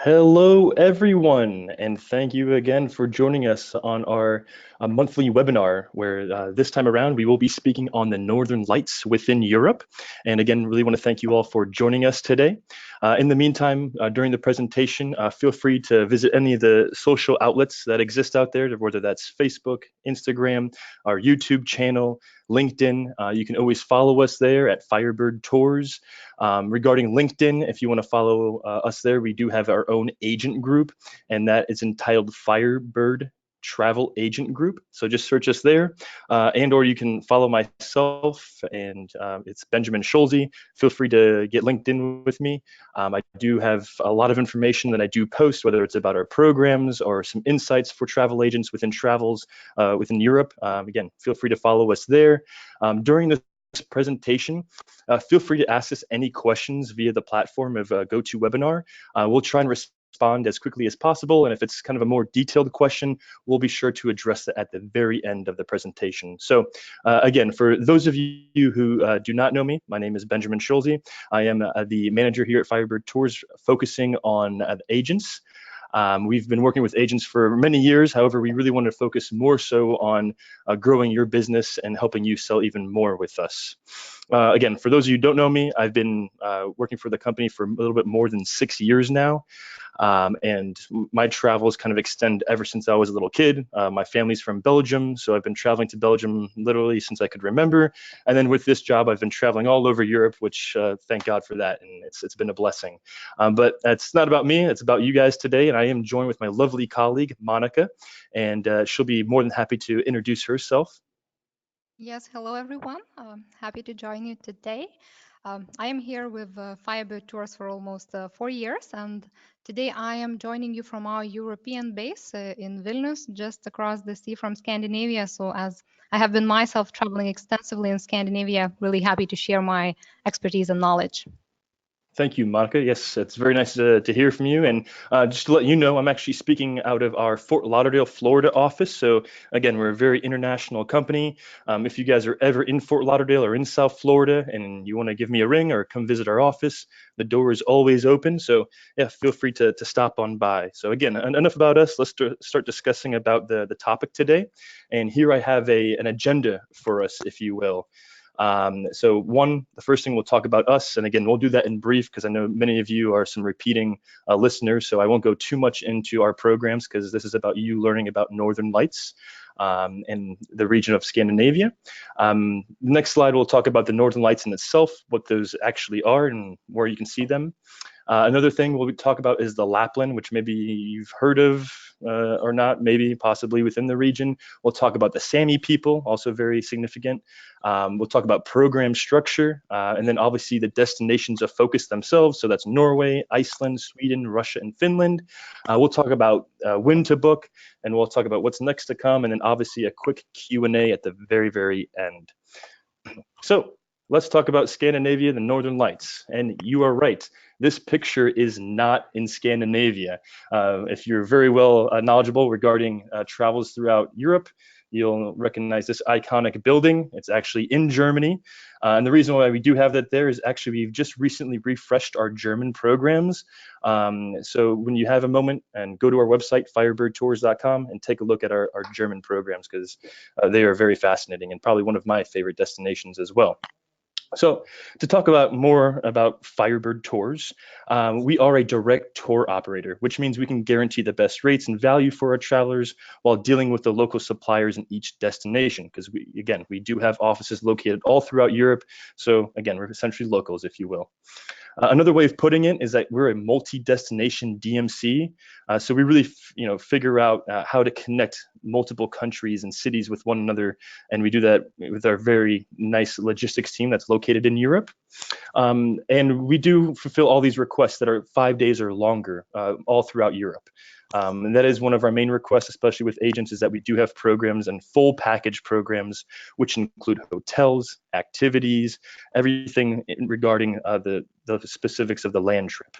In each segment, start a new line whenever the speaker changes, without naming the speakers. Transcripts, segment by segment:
Hello, everyone, and thank you again for joining us on our monthly webinar, where this time around we will be speaking on the Northern Lights within Europe. And again, really want to thank you all for joining us today. In the meantime, during the presentation, feel free to visit any of the social outlets that exist out there, whether that's Facebook, Instagram, our YouTube channel, LinkedIn. You can always follow us there at Firebird Tours. Regarding LinkedIn, if you want to follow us there, we do have our own agent group, and that is entitled Firebird Travel Agent Group. So just search us there, or you can follow myself, and it's Benjamin Schulze. Feel free to get linked in with me. I do have a lot of information that I do post, whether it's about our programs or some insights for travel agents within travels within Europe. Again, feel free to follow us there. During this presentation, feel free to ask us any questions via the platform of GoToWebinar. We'll try and respond as quickly as possible, and if it's kind of a more detailed question, we'll be sure to address it at the very end of the presentation. So again, for those of you who do not know me, my name is Benjamin Schulze. I am the manager here at Firebird Tours, focusing on agents. We've been working with agents for many years. However, we really want to focus more so on growing your business and helping you sell even more with us. Again, for those of you who don't know me, I've been working for the company for a little bit more than 6 years now. And my travels kind of extend ever since I was a little kid. My family's from Belgium, so I've been traveling to Belgium literally since I could remember. And then with this job, I've been traveling all over Europe, which thank God for that, and it's been a blessing. But it's not about me, it's about you guys today, and I am joined with my lovely colleague, Monica, and she'll be more than happy to introduce herself.
Yes, hello everyone. Happy to join you today. I am here with Firebird Tours for almost 4 years, and today I am joining you from our European base in Vilnius, just across the sea from Scandinavia. So, as I have been myself traveling extensively in Scandinavia, really happy to share my expertise and knowledge.
Thank you, Monica. Yes, it's very nice to hear from you. And just to let you know, I'm actually speaking out of our Fort Lauderdale, Florida office. So again, we're a very international company. If you guys are ever in Fort Lauderdale or in South Florida and you want to give me a ring or come visit our office, the door is always open. So yeah, feel free to stop on by. So again, enough about us. Let's start discussing about the topic today. And here I have an agenda for us, if you will. So the first thing we'll talk about us, and again, we'll do that in brief because I know many of you are some repeating listeners, so I won't go too much into our programs because this is about you learning about Northern Lights in the region of Scandinavia. Next slide, we'll talk about the Northern Lights in itself, what those actually are and where you can see them. Another thing we'll talk about is the Lapland, which maybe you've heard of or not, maybe possibly within the region. We'll talk about the Sami people, also very significant. We'll talk about program structure, and then obviously the destinations of focus themselves. So that's Norway, Iceland, Sweden, Russia, and Finland. We'll talk about when to book, and we'll talk about what's next to come, and then obviously a quick Q&A at the very, very end. So let's talk about Scandinavia, the Northern Lights. And you are right, this picture is not in Scandinavia. If you're very well knowledgeable regarding travels throughout Europe, you'll recognize this iconic building. It's actually in Germany. And the reason why we do have that there is actually we've just recently refreshed our German programs. So when you have a moment, and go to our website, firebirdtours.com, and take a look at our German programs, because they are very fascinating and probably one of my favorite destinations as well. So to talk about more about Firebird Tours, we are a direct tour operator, which means we can guarantee the best rates and value for our travelers while dealing with the local suppliers in each destination. Because we do have offices located all throughout Europe. So again, we're essentially locals, if you will. Another way of putting it is that we're a multi-destination DMC. So we really, figure out how to connect multiple countries and cities with one another, and we do that with our very nice logistics team that's located in Europe. And we do fulfill all these requests that are 5 days or longer, all throughout Europe. And that is one of our main requests, especially with agents, is that we do have programs and full package programs, which include hotels, activities, everything regarding the the specifics of the land trip.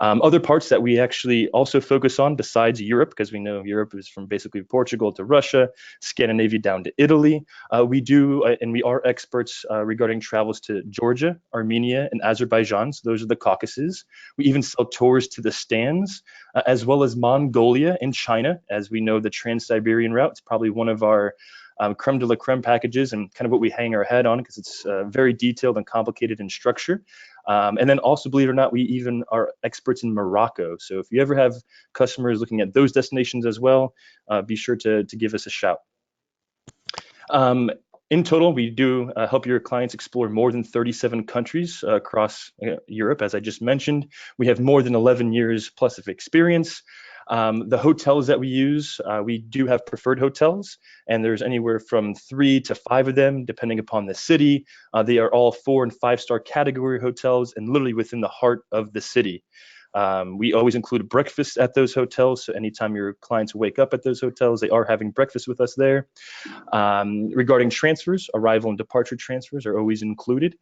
Other parts that we actually also focus on besides Europe, because we know Europe is from basically Portugal to Russia, Scandinavia down to Italy. We do, and we are experts regarding travels to Georgia, Armenia, and Azerbaijan. So those are the Caucasus. We even sell tours to the stands, as well as Mongolia and China. As we know, the Trans-Siberian route is probably one of our creme de la creme packages and kind of what we hang our head on because it's very detailed and complicated in structure. And then also, believe it or not, we even are experts in Morocco. So if you ever have customers looking at those destinations as well, be sure to give us a shout. In total, we do help your clients explore more than 37 countries across Europe. As I just mentioned, we have more than 11 years plus of experience. The hotels that we use, we do have preferred hotels, and there's anywhere from 3 to 5 of them, depending upon the city. They are all 4- and 5-star category hotels and literally within the heart of the city. We always include breakfast at those hotels, so anytime your clients wake up at those hotels, they are having breakfast with us there. Regarding transfers, arrival and departure transfers are always included.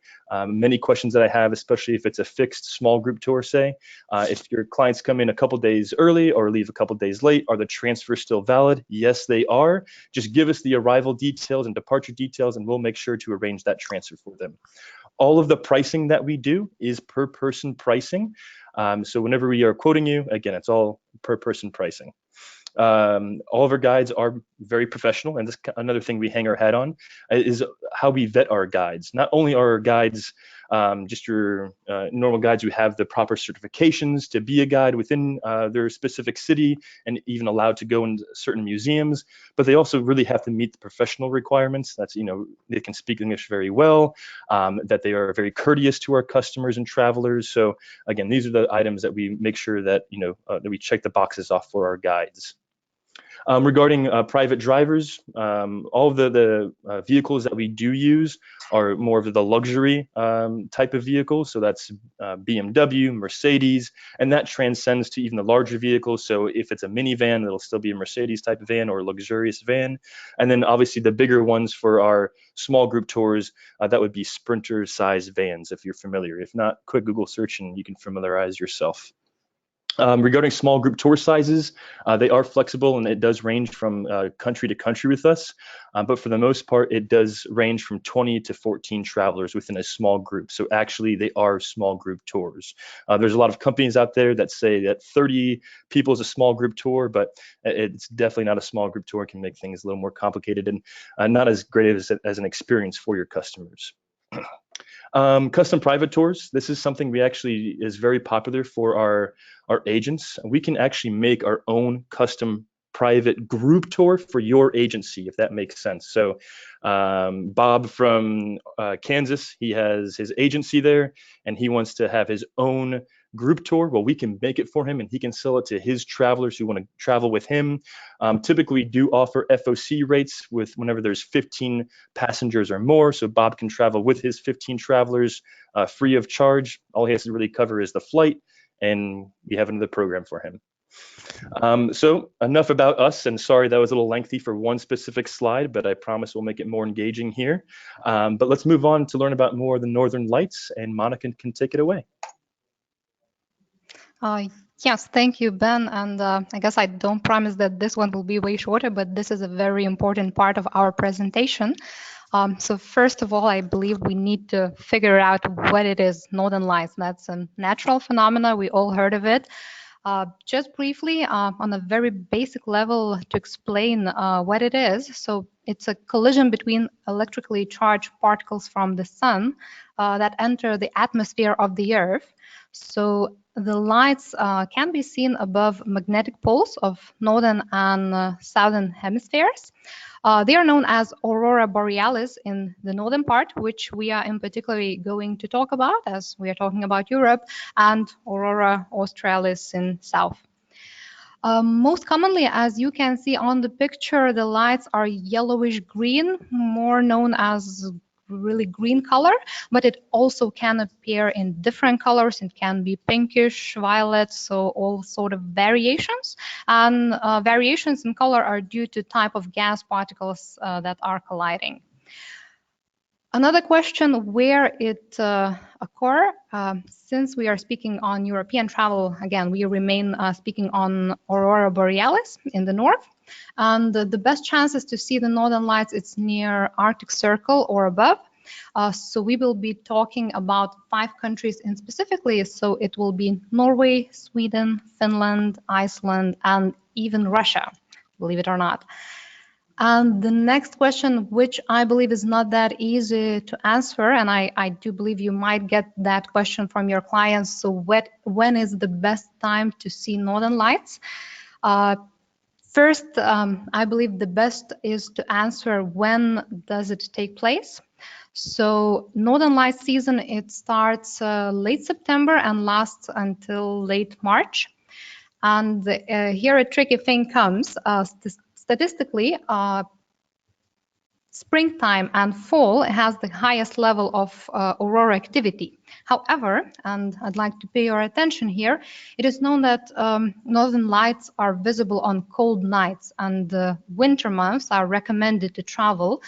Many questions that I have, especially if it's a fixed small group tour, say, if your clients come in a couple days early or leave a couple days late, are the transfers still valid? Yes, they are. Just give us the arrival details and departure details, and we'll make sure to arrange that transfer for them. All of the pricing that we do is per person pricing. So whenever we are quoting you, again, it's all per person pricing. All of our guides are very professional, and this another thing we hang our hat on is how we vet our guides. Not only are our guides just your normal guides who have the proper certifications to be a guide within their specific city and even allowed to go in certain museums, but they also really have to meet the professional requirements. That's, you know, they can speak English very well, that they are very courteous to our customers and travelers. So again, these are the items that we make sure that, you know, that we check the boxes off for our guides. Regarding private drivers, all of the vehicles that we do use are more of the luxury type of vehicles. So that's BMW, Mercedes, and that transcends to even the larger vehicles. So if it's a minivan, it'll still be a Mercedes type of van or a luxurious van. And then obviously the bigger ones for our small group tours, that would be Sprinter size vans, if you're familiar. If not, quick Google search and you can familiarize yourself. Regarding small group tour sizes, they are flexible and it does range from country to country with us. But for the most part, it does range from 20 to 14 travelers within a small group. So actually, they are small group tours. There's a lot of companies out there that say that 30 people is a small group tour, but it's definitely not a small group tour. It can make things a little more complicated and not as great as an experience for your customers. Custom private tours. This is something we actually is very popular for our agents. We can actually make our own custom private group tour for your agency, if that makes sense. So Bob from Kansas, he has his agency there and he wants to have his own group tour. Well, we can make it for him and he can sell it to his travelers who want to travel with him. Typically do offer FOC rates with whenever there's 15 passengers or more. So Bob can travel with his 15 travelers free of charge. All he has to really cover is the flight, and we have another program for him. So enough about us, and sorry that was a little lengthy for one specific slide, but I promise we'll make it more engaging here. But let's move on to learn about more of the Northern Lights, and Monica can take it away.
Yes, thank you, Ben. And I guess I don't promise that this one will be way shorter, but this is a very important part of our presentation. So first of all, I believe we need to figure out what it is, Northern Lights. That's a natural phenomena. We all heard of it. Just briefly, on a very basic level to explain what it is. So it's a collision between electrically charged particles from the sun that enter the atmosphere of the Earth. So the lights can be seen above magnetic poles of northern and southern hemispheres. They are known as aurora borealis in the northern part, which we are in particular going to talk about as we are talking about Europe, and aurora australis in south. Most commonly, as you can see on the picture, the lights are yellowish green, more known as really green color, but it also can appear in different colors. It can be pinkish, violet, so all sort of variations. And variations in color are due to type of gas particles that are colliding. Another question, where it occur? Since we are speaking on European travel, again, we remain speaking on Aurora Borealis in the north. And the best chances to see the Northern Lights, it's near Arctic Circle or above. So we will be talking about 5 countries in specifically. So it will be Norway, Sweden, Finland, Iceland, and even Russia, believe it or not. And the next question, which I believe is not that easy to answer, and I do believe you might get that question from your clients. So when is the best time to see Northern Lights? First, I believe the best is to answer when does it take place. So Northern Lights season, it starts late September and lasts until late March. And here a tricky thing comes. Statistically, springtime and fall has the highest level of aurora activity. However, and I'd like to pay your attention here, it is known that Northern Lights are visible on cold nights, and the winter months are recommended to travel.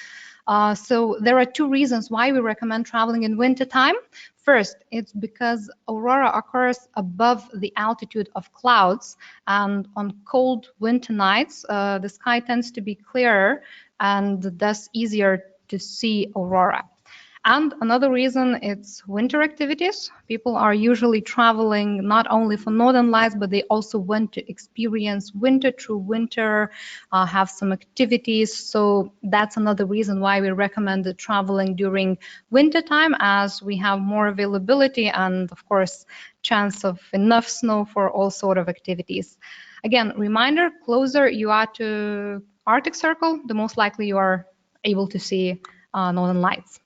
So there are 2 reasons why we recommend traveling in winter time. First, it's because aurora occurs above the altitude of clouds, and on cold winter nights, the sky tends to be clearer and thus easier to see aurora. And another reason, it's winter activities. People are usually traveling not only for Northern Lights, but they also want to experience winter through winter, have some activities. So that's another reason why we recommend traveling during winter time, as we have more availability and, of course, chance of enough snow for all sort of activities. Again, reminder, closer you are to Arctic Circle, the most likely you are able to see Northern Lights.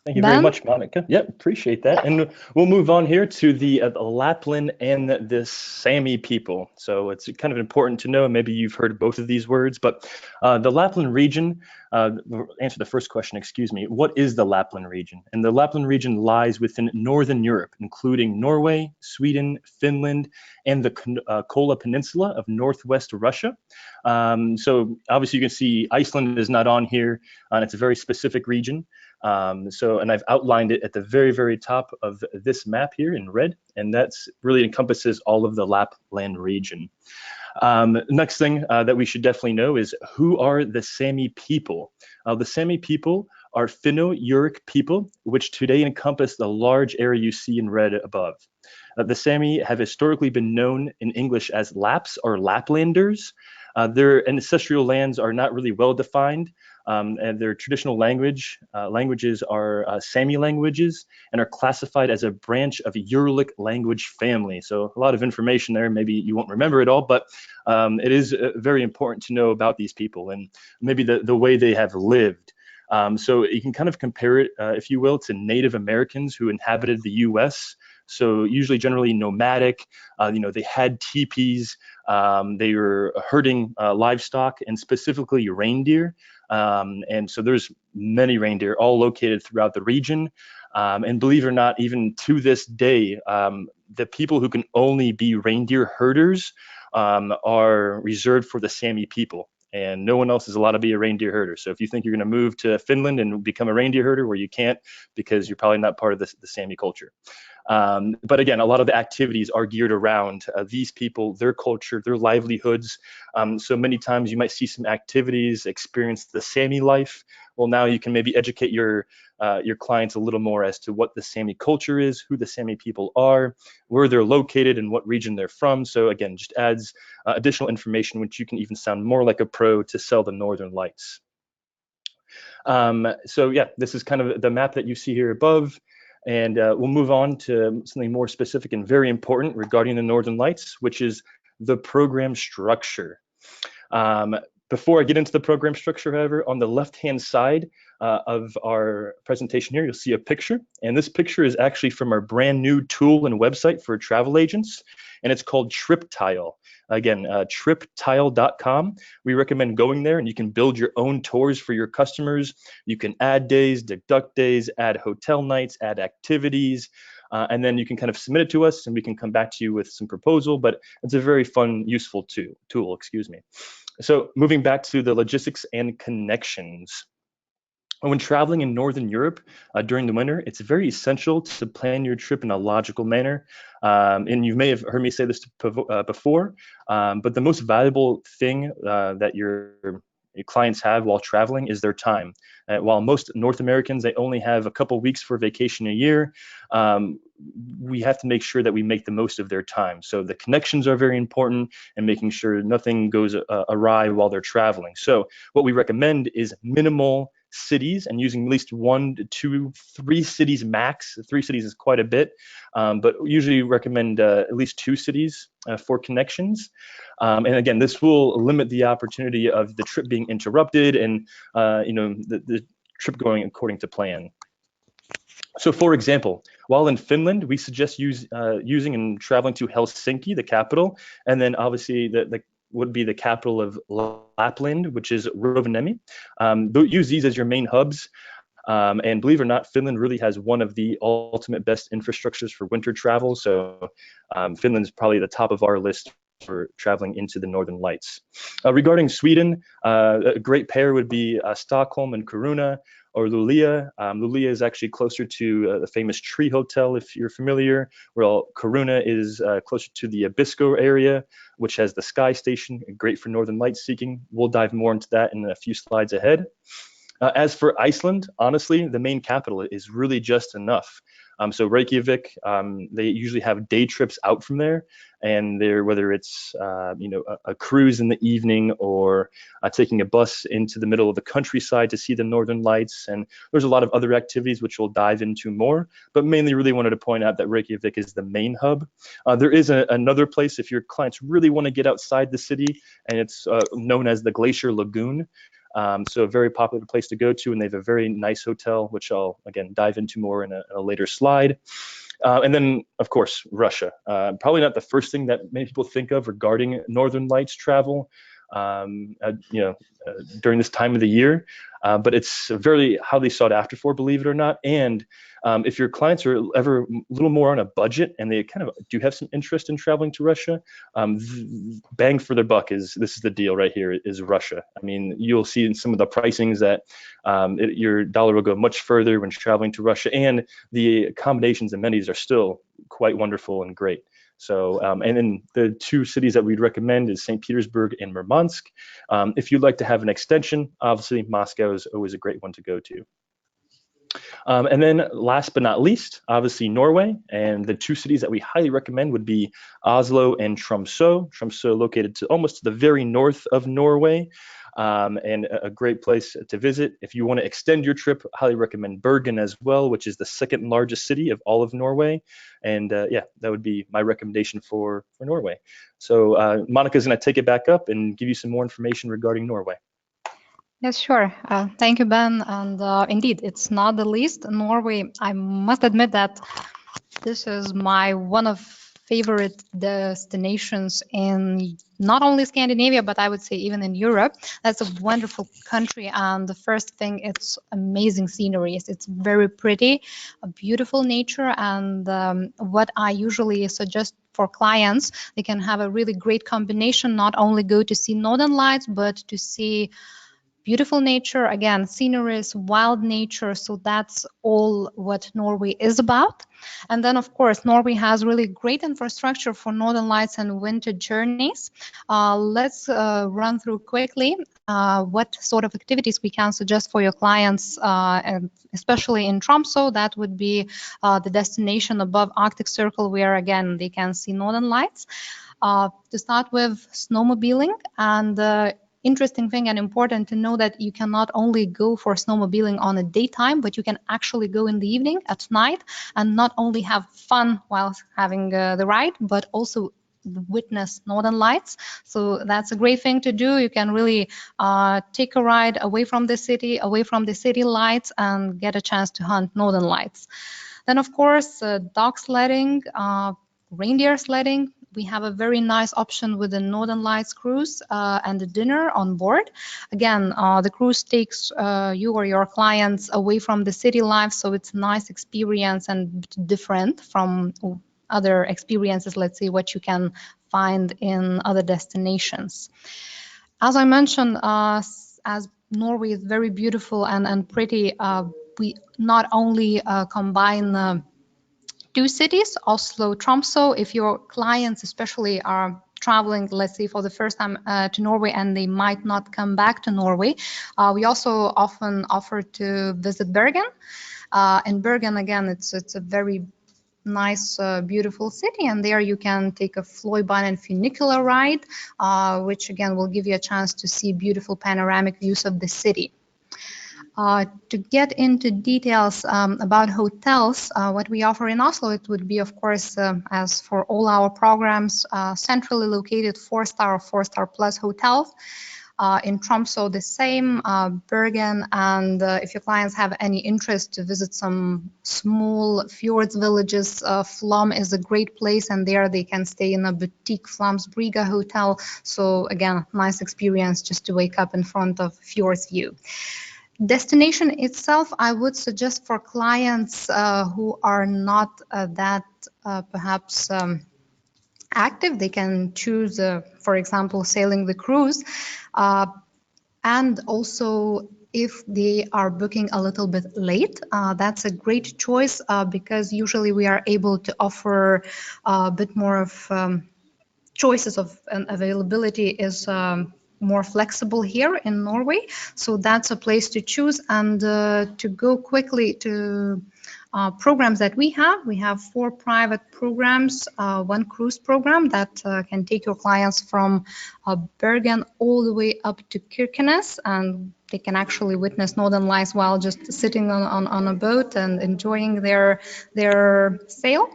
Thank you very much, Monica. Yep, appreciate that. And we'll move on here to the Lapland and the Sami people. So it's kind of important to know, maybe you've heard both of these words, but the Lapland region, answer the first question, excuse me, what is the Lapland region? And the Lapland region lies within Northern Europe, including Norway, Sweden, Finland, and the Kola Peninsula of Northwest Russia. So obviously you can see Iceland is not on here, and it's a very specific region. And I've outlined it at the very, very top of this map here in red, and that's really encompasses all of the Lapland region. Next thing that we should definitely know is, who are the Sami people? The Sami people are Finno-Ugric people, which today encompass the large area you see in red above. The Sami have historically been known in English as Laps or Laplanders. Their ancestral lands are not really well defined, and their traditional languages are Sami languages and are classified as a branch of Uralic language family. So a lot of information there. Maybe you won't remember it all, but it is very important to know about these people and maybe the way they have lived. So you can kind of compare it, if you will, to Native Americans who inhabited the U.S. So usually generally nomadic, they had teepees, they were herding livestock, and specifically reindeer. And so there's many reindeer all located throughout the region. And believe it or not, even to this day, the people who can only be reindeer herders are reserved for the Sami people. And no one else is allowed to be a reindeer herder. So if you think you're going to move to Finland and become a reindeer herder, well, you can't, because you're probably not part of the Sami culture. But again, a lot of the activities are geared around these people, their culture, their livelihoods. So many times you might see some activities, experience the Sami life. Well, now you can maybe educate your clients a little more as to what the Sami culture is, who the Sami people are, where they're located, and what region they're from. So again, just adds additional information, which you can even sound more like a pro to sell the Northern Lights. So yeah, this is kind of the map that you see here above. And we'll move on to something more specific and very important regarding the Northern Lights, which is the program structure. Before I get into the program structure, however, on the left-hand side of our presentation here, you'll see a picture. And this picture is actually from our brand new tool and website for travel agents, and it's called TripTile. Again, triptile.com. We recommend going there, and you can build your own tours for your customers. You can add days, deduct days, add hotel nights, add activities, and then you can kind of submit it to us, and we can come back to you with some proposal. But it's a very fun, useful tool. Excuse me. So moving back to the logistics and connections. When traveling in Northern Europe during the winter, it's very essential to plan your trip in a logical manner. And you may have heard me say this before, but the most valuable thing that your clients have while traveling is their time. While most North Americans, they only have a couple weeks for vacation a year, we have to make sure that we make the most of their time. So the connections are very important, and making sure nothing goes awry while they're traveling. So what we recommend is minimal cities and using at least 1 to 2, 3 cities max. 3 cities is quite a bit, but usually recommend at least 2 cities for connections. And again, this will limit the opportunity of the trip being interrupted and the trip going according to plan. So for example, while in Finland, we suggest using and traveling to Helsinki, the capital, and then obviously the would be the capital of Lapland, which is Rovaniemi. Use these as your main hubs. And believe it or not, Finland really has one of the ultimate best infrastructures for winter travel. So Finland's probably the top of our list for traveling into the Northern Lights. Regarding Sweden, a great pair would be Stockholm and Kiruna, or Luleå. Luleå is actually closer to the famous Tree Hotel, if you're familiar, while Kiruna is closer to the Abisko area, which has the Sky Station, great for Northern Lights seeking. We'll dive more into that in a few slides ahead. As for Iceland, honestly, the main capital is really just enough. So Reykjavik, they usually have day trips out from there, and whether it's a cruise in the evening or taking a bus into the middle of the countryside to see the Northern Lights, and there's a lot of other activities which we'll dive into more. But mainly, really wanted to point out that Reykjavik is the main hub. There is another place if your clients really want to get outside the city, and it's known as the Glacier Lagoon. So a very popular place to go to, and they have a very nice hotel, which I'll, again, dive into more in a later slide. And then, of course, Russia. Probably not the first thing that many people think of regarding Northern Lights travel, during this time of the year, but it's very highly sought after for, believe it or not. And if your clients are ever a little more on a budget and they kind of do have some interest in traveling to Russia, bang for their buck this is the deal right here, is Russia. I mean, you'll see in some of the pricings that your dollar will go much further when traveling to Russia, and the accommodations and amenities are still quite wonderful and great. So, and then the 2 cities that we'd recommend is St. Petersburg and Murmansk. If you'd like to have an extension, obviously Moscow is always a great one to go to. And then last but not least, obviously Norway, and the 2 cities that we highly recommend would be Oslo and Tromsø. Tromsø located almost to the very north of Norway. And a great place to visit. If you want to extend your trip, I highly recommend Bergen as well, which is the 2nd largest city of all of Norway. And yeah, that would be my recommendation for Norway. So Monica's going to take it back up and give you some more information regarding Norway.
Yes, sure. Thank you, Ben. And indeed, it's not the least. Norway, I must admit that this is my one of favorite destinations in not only Scandinavia, but I would say even in Europe. That's a wonderful country. And the first thing, it's amazing sceneries. It's very pretty, a beautiful nature. And what I usually suggest for clients, they can have a really great combination, not only go to see Northern Lights, but to see beautiful nature, again, sceneries, wild nature. So that's all what Norway is about. And then, of course, Norway has really great infrastructure for Northern Lights and winter journeys. Let's run through quickly what sort of activities we can suggest for your clients, and especially in Tromsø. That would be the destination above Arctic Circle, where, again, they can see Northern Lights. To start with, snowmobiling. And interesting thing and important to know that you can not only go for snowmobiling on a daytime, but you can actually go in the evening at night and not only have fun while having the ride, but also witness Northern Lights. So that's a great thing to do. You can really take a ride away from the city lights, and get a chance to hunt Northern Lights. Then, of course, dog sledding, reindeer sledding. We have a very nice option with the Northern Lights cruise and the dinner on board. Again, the cruise takes you or your clients away from the city life, so it's a nice experience and different from other experiences, let's say, what you can find in other destinations. As I mentioned, as Norway is very beautiful and pretty. We not only combine two cities, Oslo, Tromsø. If your clients especially are traveling, let's say for the first time to Norway and they might not come back to Norway, we also often offer to visit Bergen. In Bergen, again, it's a very nice, beautiful city, and there you can take a Fløibanen funicular ride, which again will give you a chance to see beautiful panoramic views of the city. To get into details about hotels, what we offer in Oslo, it would be, of course, as for all our programs, centrally located 4-star or 4-star plus hotels. In Tromsø, the same, Bergen, and if your clients have any interest to visit some small fjords villages, Flom is a great place, and there they can stay in a boutique Flams Briga hotel. So again, nice experience just to wake up in front of fjords view. Destination itself, I would suggest for clients who are not that perhaps active, they can choose, for example, sailing the cruise. And also, if they are booking a little bit late, that's a great choice because usually we are able to offer a bit more of choices of availability is more flexible here in Norway. So that's a place to choose. And to go quickly to programs that we have 4 private programs, 1 cruise program that can take your clients from Bergen all the way up to Kirkenes, and they can actually witness Northern Lights while just sitting on a boat and enjoying their sail.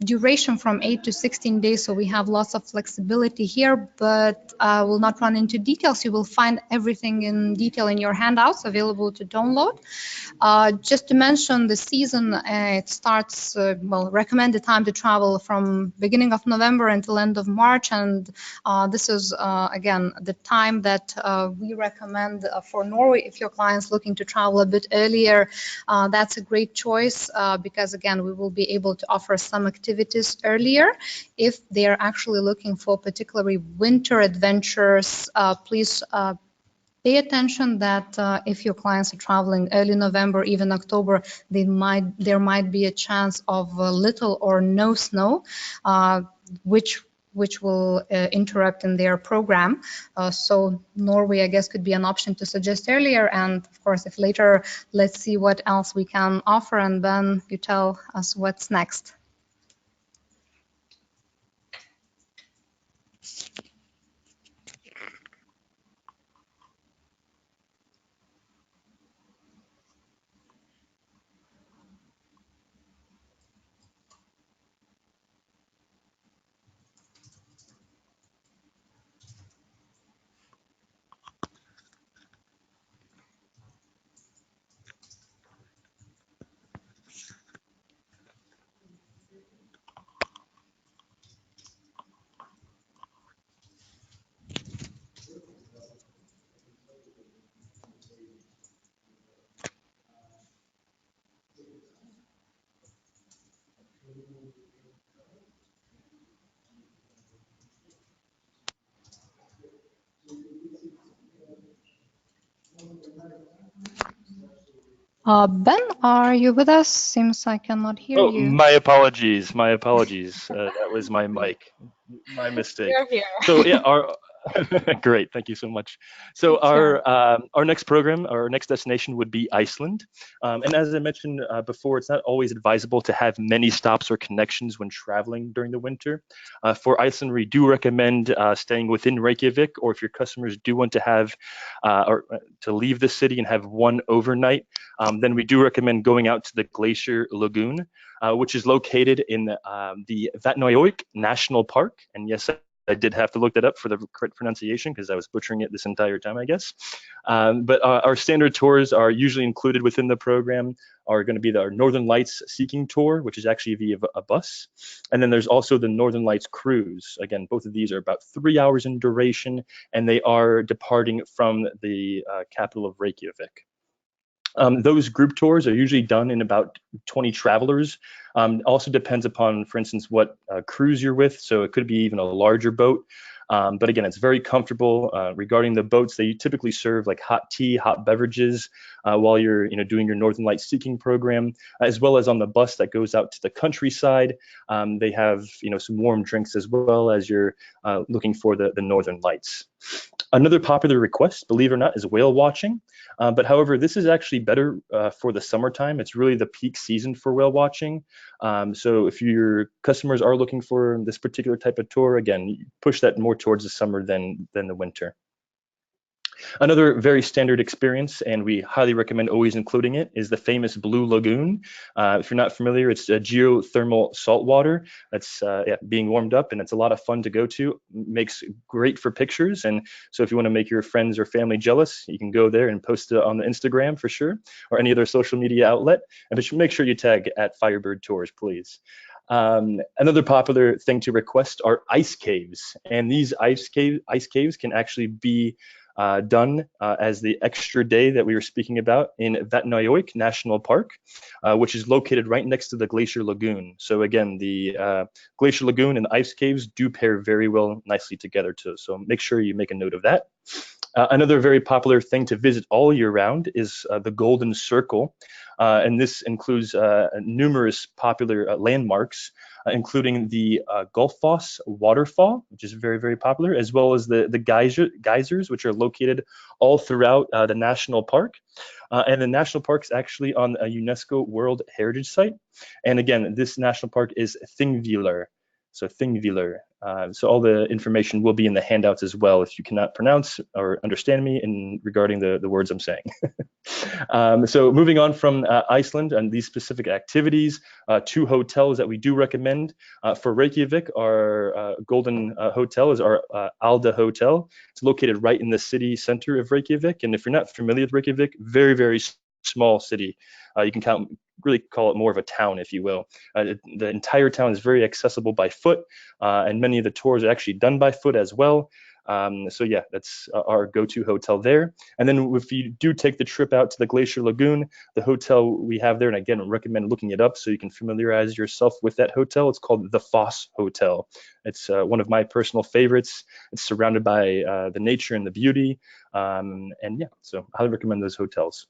Duration from 8 to 16 days, so we have lots of flexibility here, but I will not run into details. You will find everything in detail in your handouts available to download. Just to mention the season, it starts, recommended time to travel from beginning of November until end of March, and this is, again, the time that we recommend for Norway. If your client's looking to travel a bit earlier, that's a great choice because, again, we will be able to offer some activities earlier. If they're actually looking for particularly winter adventures, please pay attention that if your clients are traveling early November, even October, there might be a chance of little or no snow, which will interrupt in their program. So Norway, I guess, could be an option to suggest earlier. And of course, if later, let's see what else we can offer, and then you tell us what's next. Ben, are you with us? Seems I cannot hear you.
My apologies. My apologies. That was my mic. My mistake.
You're here.
So yeah, great. Thank you so much. So our next program, our next destination would be Iceland. And as I mentioned before, it's not always advisable to have many stops or connections when traveling during the winter. For Iceland, we do recommend staying within Reykjavik, or if your customers do want to have or to leave the city and have one overnight, then we do recommend going out to the Glacier Lagoon, which is located in the Vatnajökull National Park. And yes, I did have to look that up for the correct pronunciation because I was butchering it this entire time, I guess. But our standard tours are usually included within the program are going to be our Northern Lights Seeking Tour, which is actually via a bus. And then there's also the Northern Lights Cruise. Again, both of these are about 3 hours in duration, and they are departing from the capital of Reykjavik. Those group tours are usually done in about 20 travelers. Also depends upon, for instance, what cruise you're with. So it could be even a larger boat. But again, it's very comfortable. Regarding the boats, they typically serve like hot tea, hot beverages while you're doing your Northern Lights seeking program, as well as on the bus that goes out to the countryside. They have some warm drinks as well as you're looking for the Northern Lights. Another popular request, believe it or not, is whale watching. But however, this is actually better for the summertime. It's really the peak season for whale watching. So if your customers are looking for this particular type of tour, again, push that more towards the summer than the winter. Another very standard experience, and we highly recommend always including it, is the famous Blue Lagoon. If you're not familiar, it's a geothermal salt water that's being warmed up, and it's a lot of fun to go to. Makes great for pictures, and so if you want to make your friends or family jealous, you can go there and post it on the Instagram for sure, or any other social media outlet. And but make sure you tag at Firebird Tours, please. Another popular thing to request are ice caves, and these ice caves can actually be done as the extra day that we were speaking about in Vatnajökull National Park, which is located right next to the Glacier Lagoon. So again, the Glacier Lagoon and the ice caves do pair very well nicely together too. So make sure you make a note of that. Another very popular thing to visit all year round is the Golden Circle, and this includes numerous popular landmarks, including the Gullfoss waterfall, which is very, very popular, as well as the geysers, which are located all throughout the national park. And the national park is actually on a UNESCO World Heritage Site. And again, this national park is Thingvellir. So Thingvellir. So all the information will be in the handouts as well if you cannot pronounce or understand me regarding the words I'm saying. So moving on from Iceland and these specific activities, 2 hotels that we do recommend for Reykjavik, our Golden Hotel is our Alda Hotel. It's located right in the city center of Reykjavik. And if you're not familiar with Reykjavik, very, very small city. You can really call it more of a town, if you will. The entire town is very accessible by foot, and many of the tours are actually done by foot as well. So yeah, that's our go-to hotel there. And then if you do take the trip out to the Glacier Lagoon, the hotel we have there, and again, I recommend looking it up so you can familiarize yourself with that hotel. It's called the Foss Hotel. It's one of my personal favorites. It's surrounded by the nature and the beauty. And yeah, so I highly recommend those hotels.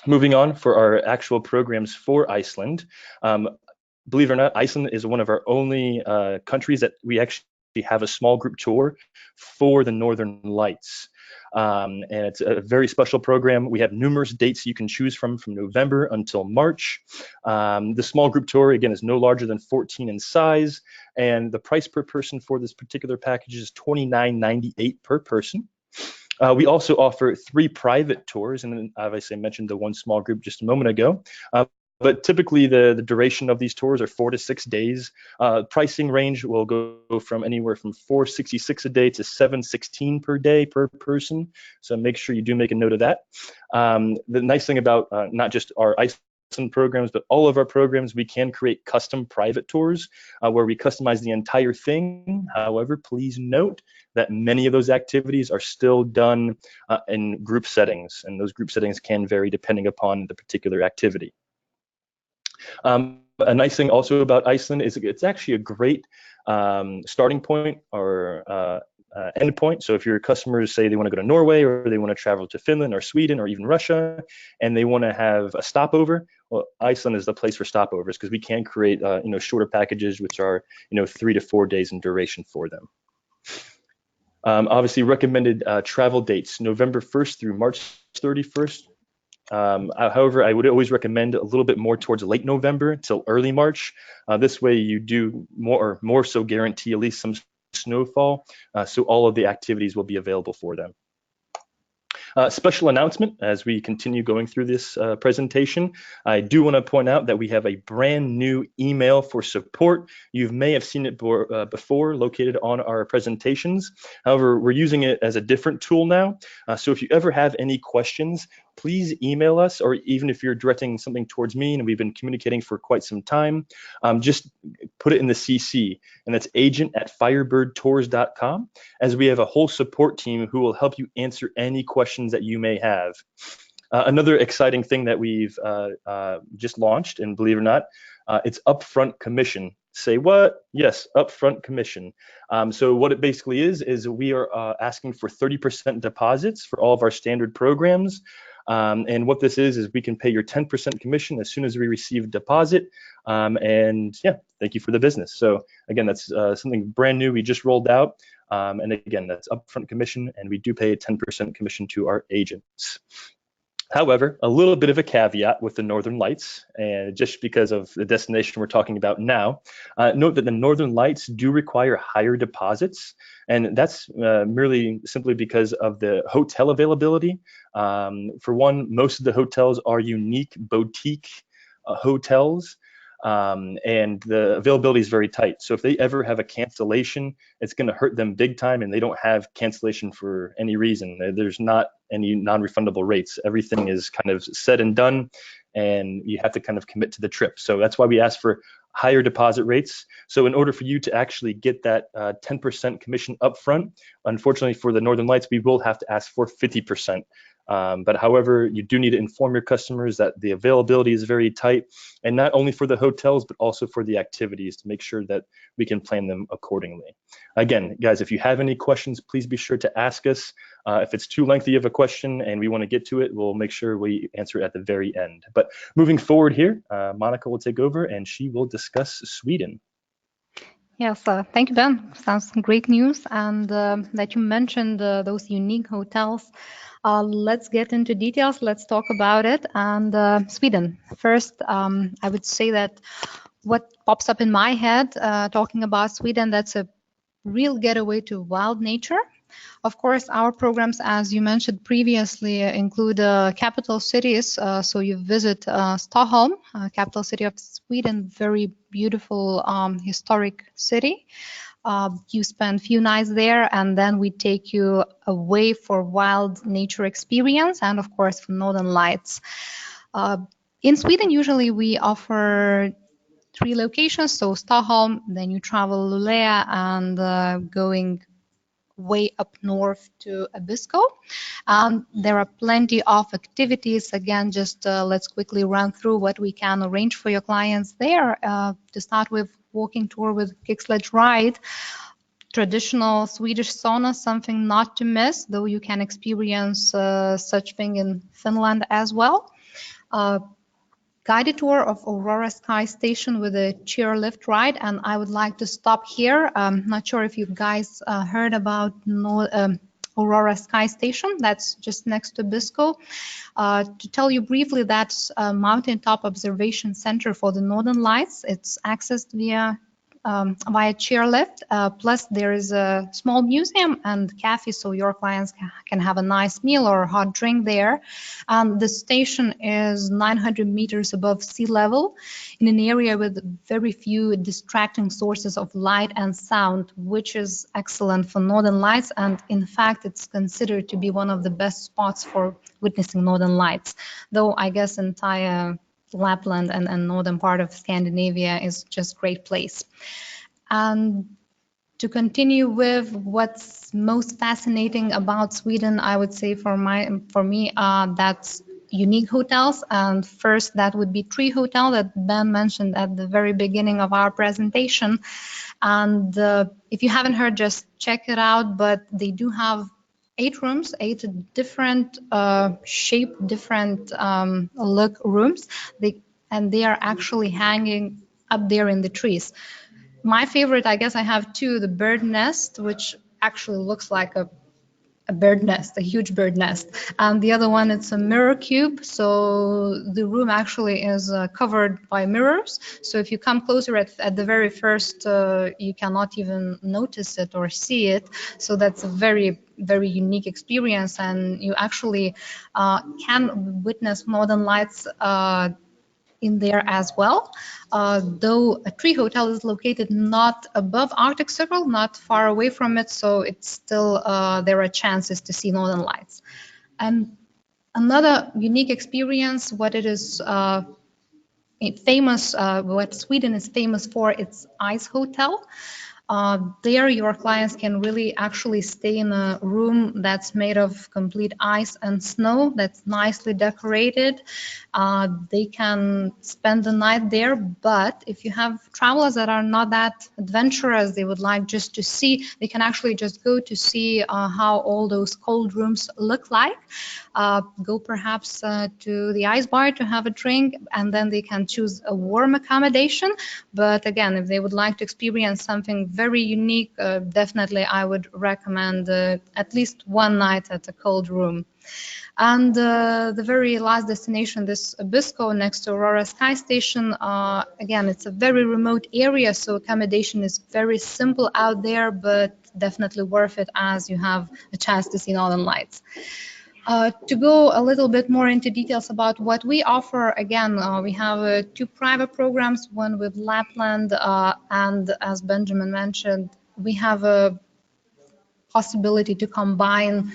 Moving on for our actual programs for Iceland. Believe it or not, Iceland is one of our only countries that we actually have a small group tour for the Northern Lights. And it's a very special program. We have numerous dates you can choose from November until March. The small group tour, again, is no larger than 14 in size. And the price per person for this particular package is $29.98 per person. We also offer 3 private tours, and then obviously I mentioned the 1 small group just a moment ago. But typically the duration of these tours are 4 to 6 days. Pricing range will go from anywhere from $466 a day to $716 per day per person. So make sure you do make a note of that. The nice thing about not just our Iceland programs, but all of our programs, we can create custom private tours where we customize the entire thing. However, please note that many of those activities are still done in group settings, and those group settings can vary depending upon the particular activity. A nice thing also about Iceland is it's actually a great starting point or end point. So if your customers say they want to go to Norway, or they want to travel to Finland or Sweden or even Russia, and they want to have a stopover, well, Iceland is the place for stopovers because we can create shorter packages which are 3 to 4 days in duration for them. Obviously recommended travel dates, November 1st through March 31st. However, I would always recommend a little bit more towards late November till early March. This way you do more so guarantee at least some snowfall, so all of the activities will be available for them. Special announcement as we continue going through this presentation. I do want to point out that we have a brand new email for support. You may have seen it before located on our presentations. However, we're using it as a different tool now. So if you ever have any questions, please email us, or even if you're directing something towards me and we've been communicating for quite some time, just put it in the CC, and that's agent@firebirdtours.com, as we have a whole support team who will help you answer any questions that you may have. Another exciting thing that we've just launched, and believe it or not, it's upfront commission. Say what? Yes, upfront commission. So what it basically is we are asking for 30% deposits for all of our standard programs. And what this is we can pay your 10% commission as soon as we receive a deposit. And yeah, thank you for the business. So again, that's something brand new we just rolled out. And again, that's upfront commission, and we do pay a 10% commission to our agents. However, a little bit of a caveat with the Northern Lights, and just because of the destination we're talking about now, note that the Northern Lights do require higher deposits, and that's merely simply because of the hotel availability. For one, most of the hotels are unique boutique hotels, and the availability is very tight. So if they ever have a cancellation, it's going to hurt them big time, and they don't have cancellation for any reason. There's not any non-refundable rates. Everything is kind of said and done, and you have to kind of commit to the trip. So that's why we ask for higher deposit rates. So in order for you to actually get that 10% commission upfront, unfortunately for the Northern Lights, we will have to ask for 50%. But however, you do need to inform your customers that the availability is very tight, and not only for the hotels, but also for the activities, to make sure that we can plan them accordingly. Again, guys, if you have any questions, please be sure to ask us. If it's too lengthy of a question and we want to get to it, we'll make sure we answer it at the very end. But moving forward here, Monica will take over and she will discuss Sweden.
Yes, thank you, Ben. Sounds great news. And that you mentioned those unique hotels. Let's get into details. Let's talk about it. And Sweden. First, I would say that what pops up in my head talking about Sweden, that's a real getaway to wild nature. Of course, our programs, as you mentioned previously, include capital cities. So you visit Stockholm, capital city of Sweden, very beautiful historic city. You spend a few nights there, and then we take you away for wild nature experience and, of course, for Northern Lights. In Sweden, usually we offer 3 locations. So Stockholm, then you travel Luleå, and going way up north to Abisko. There are plenty of activities. Again, just let's quickly run through what we can arrange for your clients there. To start with, walking tour with kick sledge ride, traditional Swedish sauna, something not to miss, though you can experience such thing in Finland as well. Guided tour of Aurora Sky Station with a chairlift ride, and I would like to stop here. Not sure if you guys heard about Aurora Sky Station. That's just next to Abisko. To tell you briefly, that's a mountaintop observation center for the Northern Lights. It's accessed via chairlift. Plus, there is a small museum and cafe, so your clients can have a nice meal or a hot drink there. The station is 900 meters above sea level in an area with very few distracting sources of light and sound, which is excellent for Northern Lights. And in fact, it's considered to be one of the best spots for witnessing Northern Lights, though I guess entire Lapland and northern part of Scandinavia is just great place. And to continue with what's most fascinating about Sweden, I would say for me, that's unique hotels. And first, that would be Tree Hotel that Ben mentioned at the very beginning of our presentation. And if you haven't heard, just check it out. But they do have 8 rooms, 8 different shape, different look rooms. They are actually hanging up there in the trees. My favorite, I guess I have 2, the bird nest, which actually looks like a bird nest, a huge bird nest. And the other one, it's a mirror cube. So the room actually is covered by mirrors. So if you come closer at the very first, you cannot even notice it or see it. So that's a very, very unique experience. And you actually can witness Northern Lights in there as well. Though a Tree Hotel is located not above Arctic Circle, not far away from it, so it's still there are chances to see Northern Lights. And another unique experience, what it is famous, what Sweden is famous for, it's Ice Hotel. There, your clients can really actually stay in a room that's made of complete ice and snow, that's nicely decorated. They can spend the night there, but if you have travelers that are not that adventurous, they would like just to see, they can actually just go to see how all those cold rooms look like. Go perhaps to the ice bar to have a drink, and then they can choose a warm accommodation. But again, if they would like to experience something very unique, definitely I would recommend at least one night at a cold room. And the very last destination, this Abisko next to Aurora Sky Station, again, it's a very remote area, so accommodation is very simple out there, but definitely worth it as you have a chance to see Northern Lights. To go a little bit more into details about what we offer, again, we have two private programs, one with Lapland, and as Benjamin mentioned, we have a possibility to combine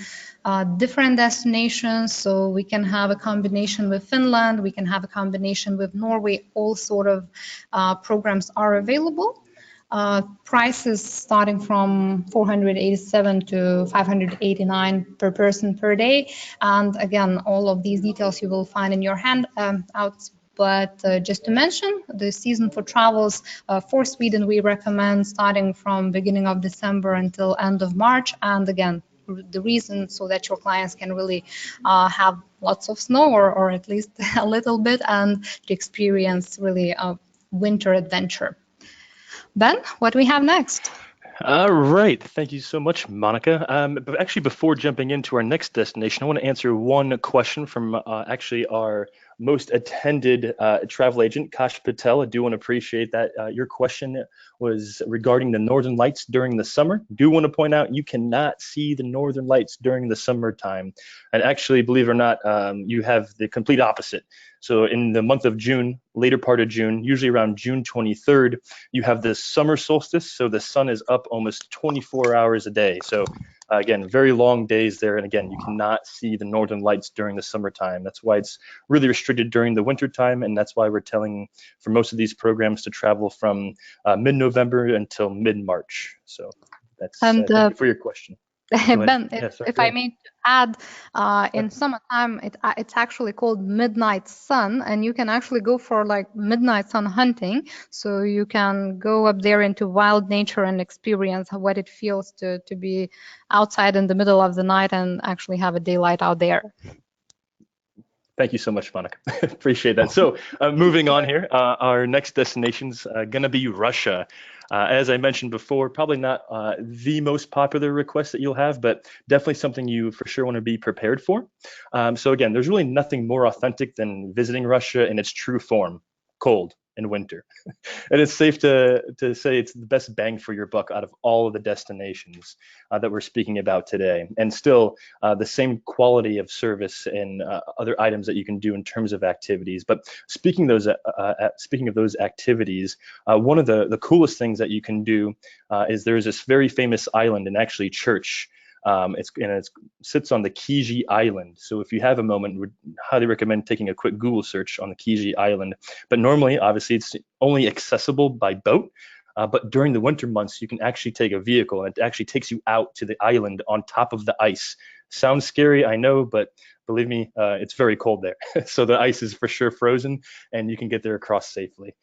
different destinations. So we can have a combination with Finland, we can have a combination with Norway, all sort of programs are available. Prices starting from 487 to 589 per person per day. And again, all of these details you will find in your handouts. But just to mention, the season for travels for Sweden, we recommend starting from beginning of December until end of March. And again, the reason so that your clients can really have lots of snow or at least a little bit and to experience really a winter adventure. Ben, what do we have next?
All right. Thank you so much, Monica. But actually, before jumping into our next destination, I want to answer one question from actually our most attended travel agent, Kash Patel. I do want to appreciate that. Your question was regarding the Northern Lights during the summer. Do want to point out you cannot see the Northern Lights during the summertime. And actually, believe it or not, you have the complete opposite. So in the month of June, later part of June, usually around June 23rd, you have the summer solstice. So the sun is up almost 24 hours a day. So again, very long days there. And again, you cannot see the Northern Lights during the summertime. That's why it's really restricted during the wintertime. And that's why we're telling for most of these programs to travel from mid-November until mid-March. So that's thank you for your question.
Ben, if I may add, in summertime, it's actually called midnight sun, and you can actually go for like midnight sun hunting. So you can go up there into wild nature and experience what it feels to be outside in the middle of the night and actually have a daylight out there.
Thank you so much, Monica. Appreciate that. So moving on here, our next destination's going to be Russia. As I mentioned before, probably not the most popular request that you'll have, but definitely something you for sure want to be prepared for. So again, there's really nothing more authentic than visiting Russia in its true form, cold in winter. And it's safe to say it's the best bang for your buck out of all of the destinations that we're speaking about today. And still the same quality of service and other items that you can do in terms of activities. But speaking of those activities, one of the coolest things that you can do is there's this very famous island and actually church. It sits on the Kiji Island. So if you have a moment, would highly recommend taking a quick Google search on the Kiji Island. But normally, obviously, it's only accessible by boat. But during the winter months, you can actually take a vehicle and it actually takes you out to the island on top of the ice. Sounds scary, I know, but believe me, it's very cold there. So the ice is for sure frozen and you can get there across safely.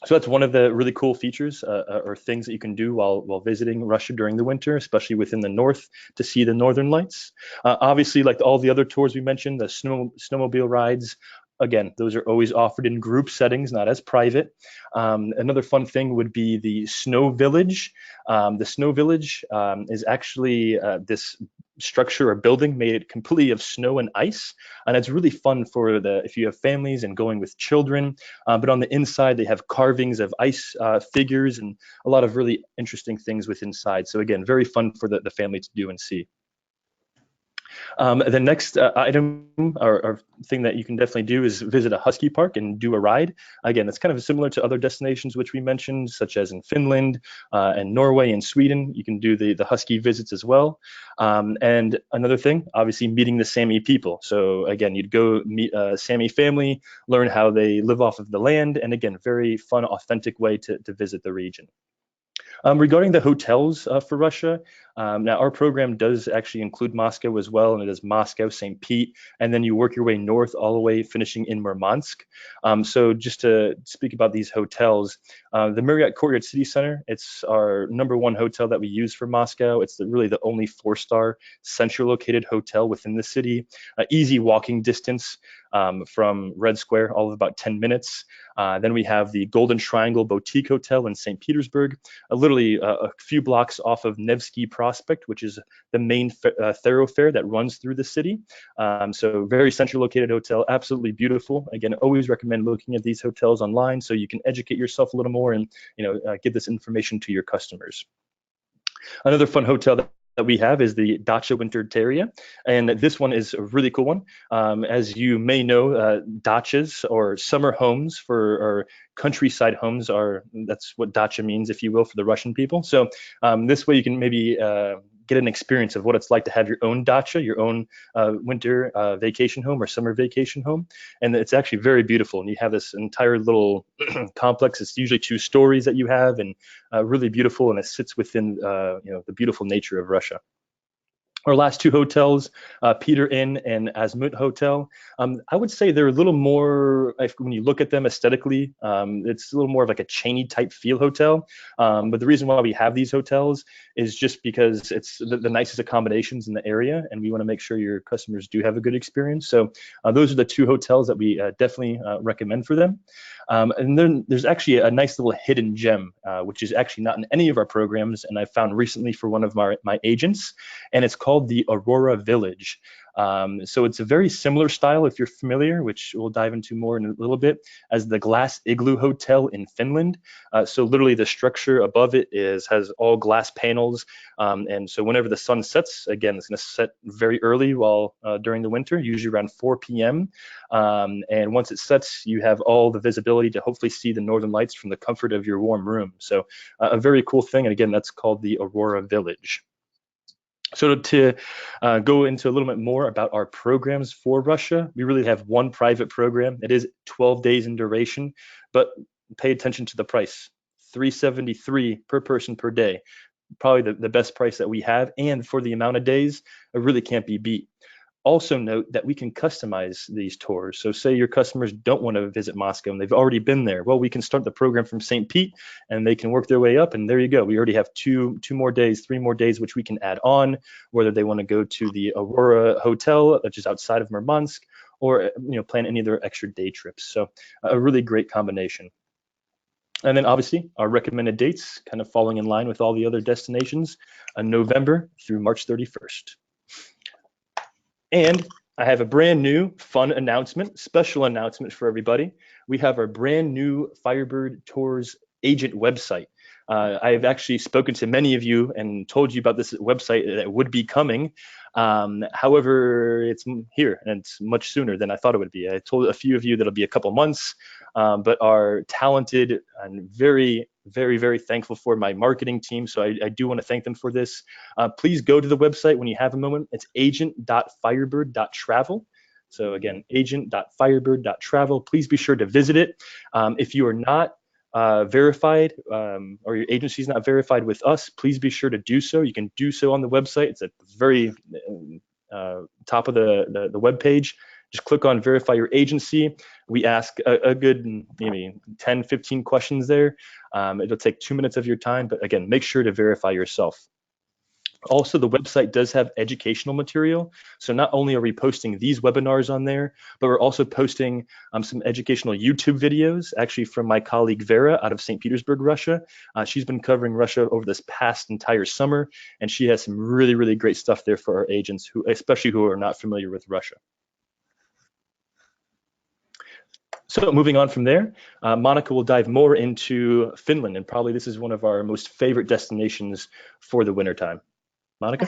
So that's one of the really cool features or things that you can do while visiting Russia during the winter, especially within the north to see the Northern Lights. Obviously, like all the other tours we mentioned, the snowmobile rides, again, those are always offered in group settings, not as private. Another fun thing would be the Snow Village. The Snow Village is actually this structure or building made completely of snow and ice, and it's really fun for if you have families and going with children. But on the inside, they have carvings of ice figures and a lot of really interesting things with inside. So again, very fun for the family to do and see. The next item or thing that you can definitely do is visit a husky park and do a ride. Again, it's kind of similar to other destinations which we mentioned, such as in Finland and Norway and Sweden. You can do the husky visits as well. And another thing, obviously meeting the Sami people. So again, you'd go meet a Sami family, learn how they live off of the land, and again, very fun, authentic way to visit the region. Regarding the hotels for Russia, now our program does actually include Moscow as well, and it is Moscow, St. Pete, and then you work your way north all the way, finishing in Murmansk. So just to speak about these hotels, the Marriott Courtyard City Center, it's our #1 hotel that we use for Moscow. It's really the only 4-star central located hotel within the city, easy walking distance from Red Square, all of about 10 minutes. Then we have the Golden Triangle Boutique Hotel in St. Petersburg, literally a few blocks off of Nevsky Prospect, which is the main thoroughfare that runs through the city. So very central located hotel, absolutely beautiful. Again, always recommend looking at these hotels online so you can educate yourself a little more and give this information to your customers. Another fun hotel that we have is the Dacha Winter Terria, and this one is a really cool one. As you may know, dachas or summer homes or countryside homes that's what dacha means, if you will, for the Russian people. So this way you can maybe get an experience of what it's like to have your own dacha, your own winter vacation home or summer vacation home. And it's actually very beautiful. And you have this entire little complex. It's usually 2 stories that you have, and really beautiful. And it sits within the beautiful nature of Russia. Our last 2 hotels, Peter Inn and Azmut Hotel, I would say they're a little more, when you look at them aesthetically, it's a little more of like a chainy type feel hotel. But the reason why we have these hotels is just because it's the nicest accommodations in the area, and we want to make sure your customers do have a good experience. So those are the 2 hotels that we definitely recommend for them. And then there's actually a nice little hidden gem, which is actually not in any of our programs, and I found recently for one of my agents, and it's called the Aurora Village. So it's a very similar style, if you're familiar, which we'll dive into more in a little bit, as the Glass Igloo Hotel in Finland. So literally the structure above it has all glass panels. And so whenever the sun sets, again, it's going to set very early during the winter, usually around 4 p.m. And once it sets, you have all the visibility to hopefully see the northern lights from the comfort of your warm room. So a very cool thing. And again, that's called the Aurora Village. So to go into a little bit more about our programs for Russia, we really have one private program. It is 12 days in duration, but pay attention to the price, $373 per person per day. Probably the best price that we have, and for the amount of days, it really can't be beat. Also note that we can customize these tours. So say your customers don't want to visit Moscow and they've already been there. Well, we can start the program from St. Pete and they can work their way up, and there you go. We already have two more days, 3 more days, which we can add on, whether they want to go to the Aurora Hotel, which is outside of Murmansk, or plan any of their extra day trips. So a really great combination. And then obviously our recommended dates, kind of falling in line with all the other destinations, November through March 31st. And I have a brand new fun announcement, special announcement for everybody. We have our brand new Firebird Tours agent website. I have actually spoken to many of you and told you about this website that would be coming. However, it's here, and it's much sooner than I thought it would be. I told a few of you that it'll be a couple months, but our talented and very, very, very thankful for my marketing team. So I do want to thank them for this. Please go to the website when you have a moment. It's agent.firebird.travel. So again, agent.firebird.travel. Please be sure to visit it. If you are not verified, or your agency is not verified with us, please be sure to do so. You can do so on the website. It's at the very top of the web page. Just click on verify your agency. We ask a good maybe 10, 15 questions there. It'll take 2 minutes of your time, but again, make sure to verify yourself. Also, the website does have educational material. So not only are we posting these webinars on there, but we're also posting some educational YouTube videos, actually from my colleague Vera out of St. Petersburg, Russia. She's been covering Russia over this past entire summer, and she has some really, really great stuff there for our agents, especially who are not familiar with Russia. So moving on from there, Monica will dive more into Finland, and probably this is one of our most favorite destinations for the wintertime. Monica?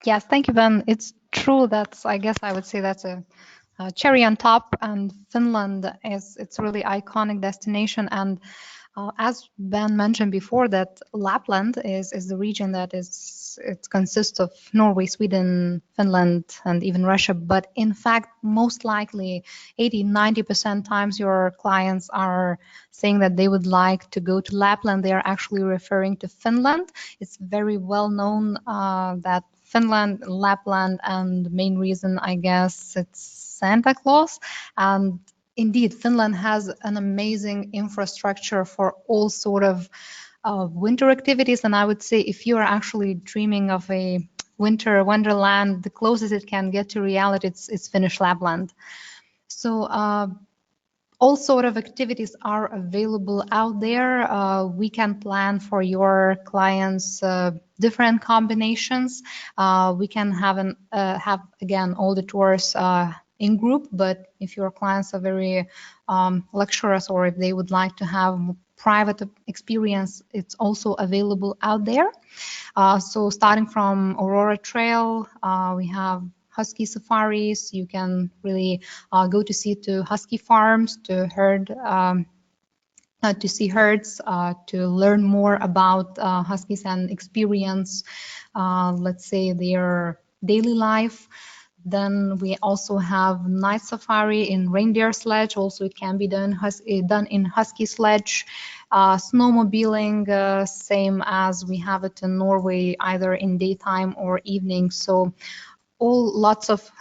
Yes, thank you, Ben. It's true that I guess I would say that's a cherry on top, and Finland it's really iconic destination. And as Ben mentioned before, that Lapland is the region that is it consists of Norway, Sweden, Finland, and even Russia. But in fact, most likely 80–90% times your clients are saying that they would like to go to Lapland. They are actually referring to Finland. It's very well known that Finland, Lapland, and the main reason, I guess, it's Santa Claus. And indeed, Finland has an amazing infrastructure for all sort of winter activities. And I would say if you are actually dreaming of a winter wonderland, the closest it can get to reality, it's Finnish Lapland. So all sort of activities are available out there. We can plan for your clients different combinations. We can have again all the tours in group, but if your clients are very luxurious, or if they would like to have private experience, it's also available out there. So starting from Aurora Trail, we have husky safaris. You can really go to husky farms, to see herds, to learn more about huskies and experience, let's say, their daily life. Then we also have night safari in reindeer sledge. Also, it can be done in husky sledge. Snowmobiling, same as we have it in Norway, either in daytime or evening. So lots of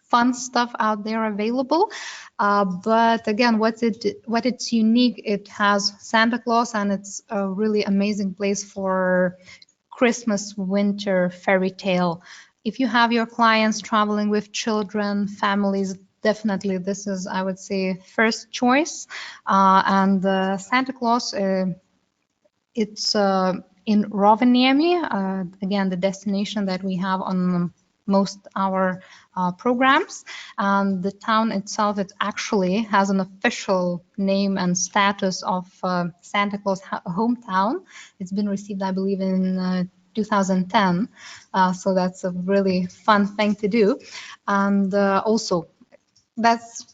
fun stuff out there available. But again, what it's unique, it has Santa Claus, and it's a really amazing place for Christmas winter fairy tale. If you have your clients traveling with children, families, definitely this is, I would say, first choice. And Santa Claus, it's in Rovaniemi, again, the destination that we have on most our programs. And the town itself, it actually has an official name and status of Santa Claus hometown. It's been received, I believe, in 2010. So that's a really fun thing to do. And also, that's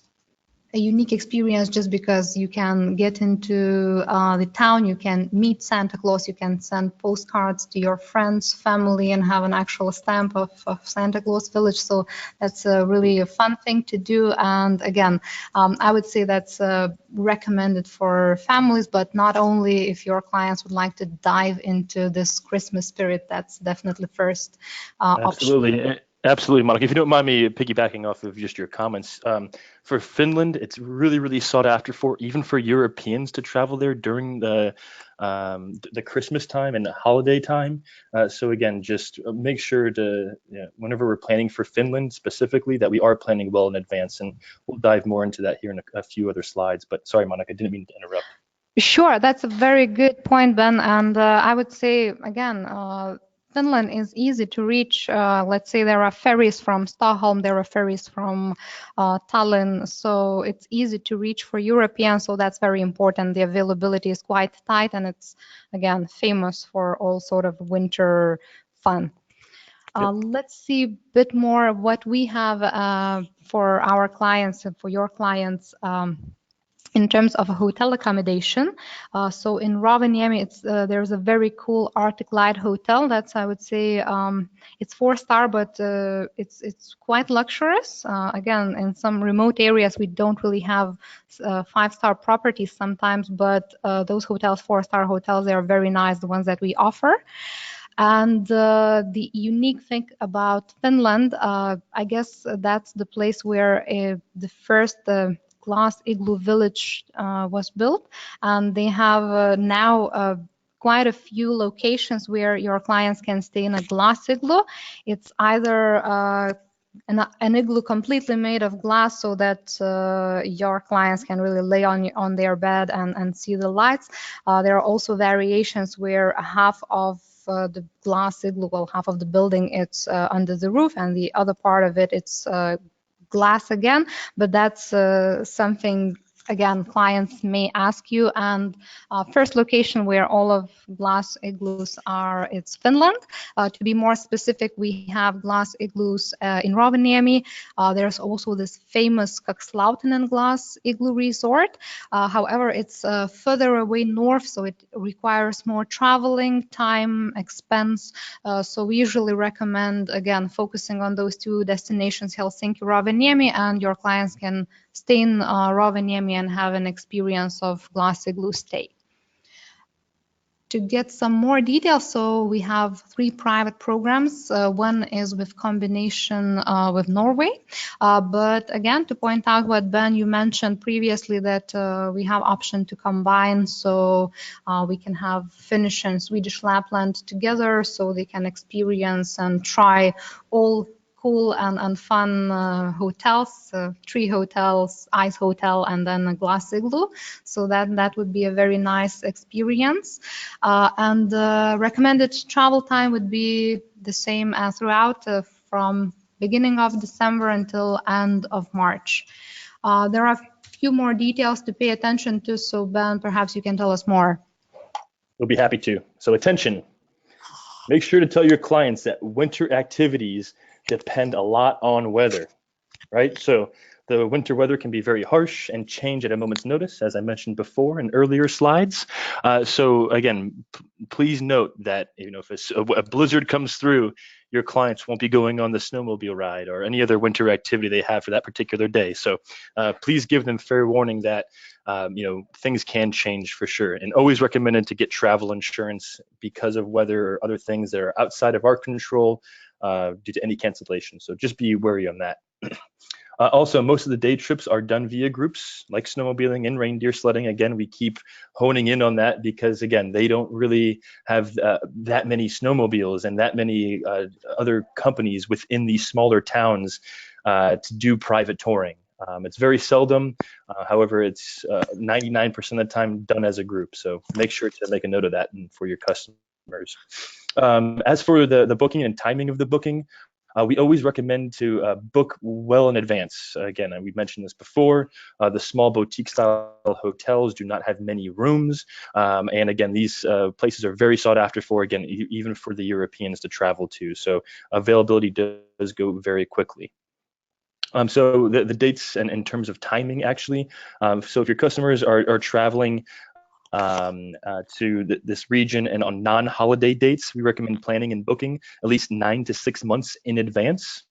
a unique experience just because you can get into the town, you can meet Santa Claus, you can send postcards to your friends, family, and have an actual stamp of Santa Claus Village. So that's a really fun thing to do. And again, I would say that's recommended for families, but not only. If your clients would like to dive into this Christmas spirit, that's definitely first
Absolutely.
option.
Absolutely, Monica. If you don't mind me piggybacking off of just your comments, for Finland, it's really, really sought after even for Europeans to travel there during the Christmas time and the holiday time. So again, just make sure to, whenever we're planning for Finland specifically, that we are planning well in advance, and we'll dive more into that here in a few other slides. But sorry, Monica, I didn't mean to interrupt.
Sure, that's a very good point, Ben. And I would say, again, Finland is easy to reach. Let's say there are ferries from Stockholm, there are ferries from Tallinn, so it's easy to reach for Europeans, so that's very important. The availability is quite tight, and it's, again, famous for all sort of winter fun. Let's see a bit more of what we have for our clients and for your clients. In terms of a hotel accommodation, so in Rovaniemi, there's a very cool Arctic Light hotel. That's, I would say, it's 4-star, but it's quite luxurious. Again, in some remote areas, we don't really have 5-star properties sometimes, but those hotels, 4-star hotels, they are very nice, the ones that we offer. And the unique thing about Finland, I guess that's the place where the first glass igloo village was built, and they have now quite a few locations where your clients can stay in a glass igloo. It's either an igloo completely made of glass, so that your clients can really lay on their bed and see the lights. There are also variations where half of the glass igloo, well, half of the building, it's under the roof, and the other part of it, it's glass again. But that's something again, clients may ask you. And first location where all of Glass Igloos are, it's Finland. To be more specific, we have Glass Igloos in Rovaniemi. There's also this famous Kakslautinen Glass Igloo Resort. However, it's further away north, so it requires more traveling time, expense. So we usually recommend, again, focusing on those two destinations, Helsinki, Rovaniemi, and your clients can stay in Rovaniemi and have an experience of Glass Igloo stay. To get some more details, so we have 3 private programs. One is with combination with Norway. But again, to point out what Ben, you mentioned previously, that we have option to combine. So we can have Finnish and Swedish Lapland together, so they can experience and try all cool and fun hotels, 3 hotels, ice hotel, and then a Glass Igloo. So that would be a very nice experience. And recommended travel time would be the same as throughout, from beginning of December until end of March. There are a few more details to pay attention to, so Ben, perhaps you can tell us more.
We'll be happy to. So attention, make sure to tell your clients that winter activities depend a lot on weather, right? So the winter weather can be very harsh and change at a moment's notice, as I mentioned before in earlier slides. So again, please note that if a blizzard comes through, your clients won't be going on the snowmobile ride or any other winter activity they have for that particular day. So please give them fair warning that things can change for sure. And always recommended to get travel insurance because of weather or other things that are outside of our control due to any cancellation. So just be wary on that. Also, most of the day trips are done via groups, like snowmobiling and reindeer sledding. Again, we keep honing in on that because, again, they don't really have that many snowmobiles and that many other companies within these smaller towns to do private touring. It's very seldom. However, it's 99% of the time done as a group. So make sure to make a note of that for your customers. As for the booking and timing of the booking, we always recommend to book well in advance. Again, we've mentioned this before, the small boutique style hotels do not have many rooms. And again, these places are very sought after for, again, even for the Europeans to travel to. So availability does go very quickly. So the dates and in terms of timing, actually, so if your customers are traveling to this region and on non-holiday dates, we recommend planning and booking at least 9 to 6 months in advance.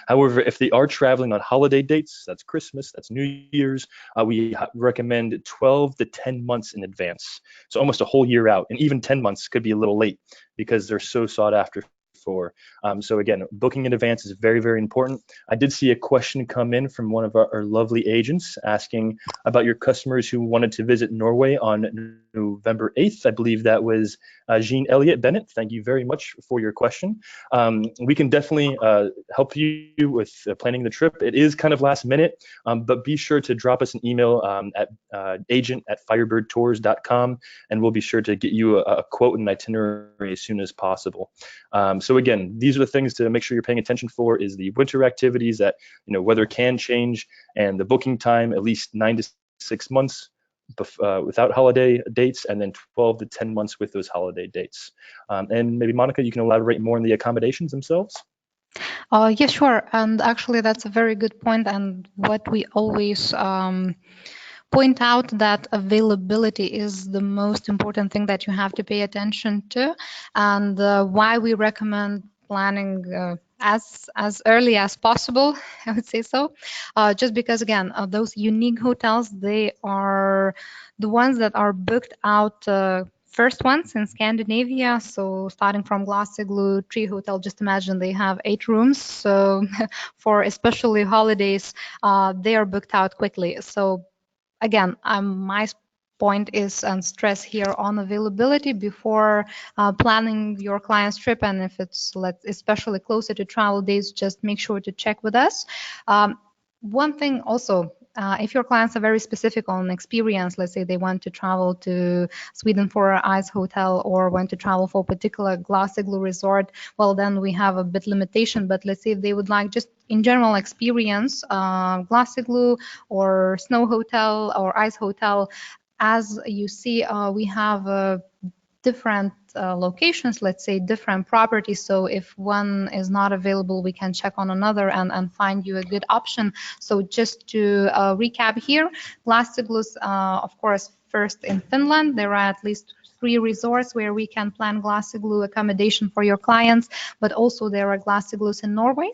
However, if they are traveling on holiday dates, that's Christmas, that's New Year's, we recommend 12 to 10 months in advance. So almost a whole year out, and even 10 months could be a little late because they're so sought after for. So again, booking in advance is very, very important. I did see a question come in from one of our lovely agents asking about your customers who wanted to visit Norway on November 8th. I believe that was Jean Elliott Bennett. Thank you very much for your question. We can definitely help you with planning the trip. It is kind of last minute, but be sure to drop us an email at agent@firebirdtours.com, and we'll be sure to get you a quote and itinerary as soon as possible. So again, these are the things to make sure you're paying attention for: is the winter activities that weather can change, and the booking time at least 9 to 6 months without holiday dates, and then 12 to 10 months with those holiday dates. And maybe Monica, you can elaborate more on the accommodations themselves.
Yes, sure. And actually, that's a very good point. And what we always point out, that availability is the most important thing that you have to pay attention to, and why we recommend planning as early as possible, I would say so, just because, again, those unique hotels, they are the ones that are booked out first ones in Scandinavia. So starting from Glass Igloo, Tree Hotel, just imagine they have 8 rooms. So for especially holidays, they are booked out quickly. So again, my point is and stress here on availability before planning your client's trip. And if it's especially closer to travel days, just make sure to check with us. One thing also, if your clients are very specific on experience, let's say they want to travel to Sweden for an ice hotel or want to travel for a particular glass igloo resort, well, then we have a bit limitation. But let's say if they would like just in general experience, glass igloo or snow hotel or ice hotel, as you see, we have different locations, let's say different properties. So if one is not available, we can check on another and find you a good option. So just to recap here, glass igloos, of course, first in Finland, there are at least 3 resorts where we can plan glass igloo accommodation for your clients, but also there are glass igloos in Norway.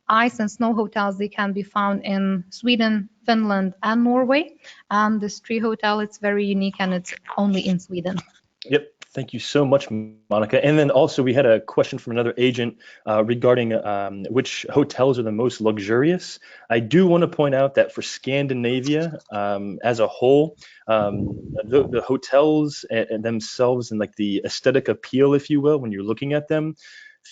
Ice and snow hotels, they can be found in Sweden, Finland, and Norway. And this tree hotel, it's very unique and it's only in Sweden.
Yep. Thank you so much, Monica. And then also we had a question from another agent regarding which hotels are the most luxurious. I do want to point out that for Scandinavia as a whole, the hotels themselves and like the aesthetic appeal, if you will, when you're looking at them,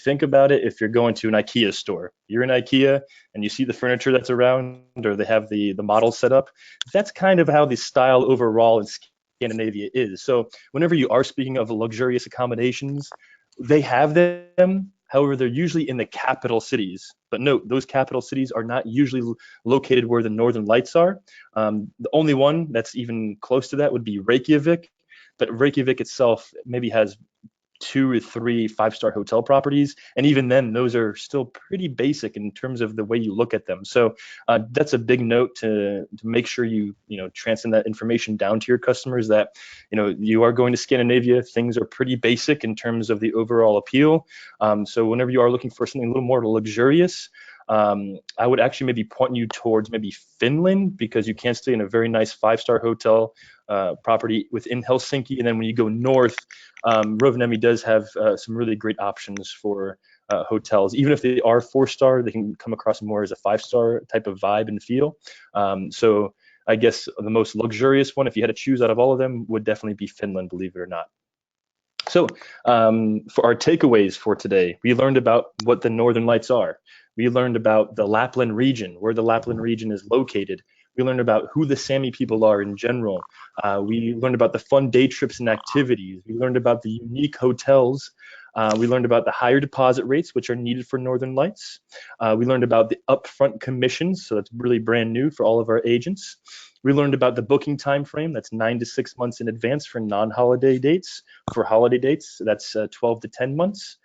think about it. If you're going to an IKEA store, you're in IKEA and you see the furniture that's around, or they have the models set up, that's kind of how the style overall in Scandinavia is. So whenever you are speaking of luxurious accommodations, they have them. However, they're usually in the capital cities. But note, those capital cities are not usually located where the Northern Lights are. The only one that's even close to that would be Reykjavik. But Reykjavik itself maybe has 2 or 3 5-star hotel properties, and even then those are still pretty basic in terms of the way you look at them. So that's a big note to make sure you transcend that information down to your customers, that you are going to Scandinavia, things are pretty basic in terms of the overall appeal. So whenever you are looking for something a little more luxurious, I would actually maybe point you towards maybe Finland, because you can stay in a very nice 5-star hotel property within Helsinki. And then when you go north, Rovaniemi does have some really great options for hotels. Even if they are 4-star, they can come across more as a 5-star type of vibe and feel. So I guess the most luxurious one, if you had to choose out of all of them, would definitely be Finland, believe it or not. So for our takeaways for today, we learned about what the Northern Lights are. We learned about the Lapland region, where the Lapland region is located. We learned about who the Sami people are in general. We learned about the fun day trips and activities. We learned about the unique hotels. We learned about the higher deposit rates, which are needed for Northern Lights. We learned about the upfront commissions, so that's really brand new for all of our agents. We learned about the booking time frame, that's 9 to 6 months in advance for non-holiday dates. For holiday dates, that's 12 to 10 months.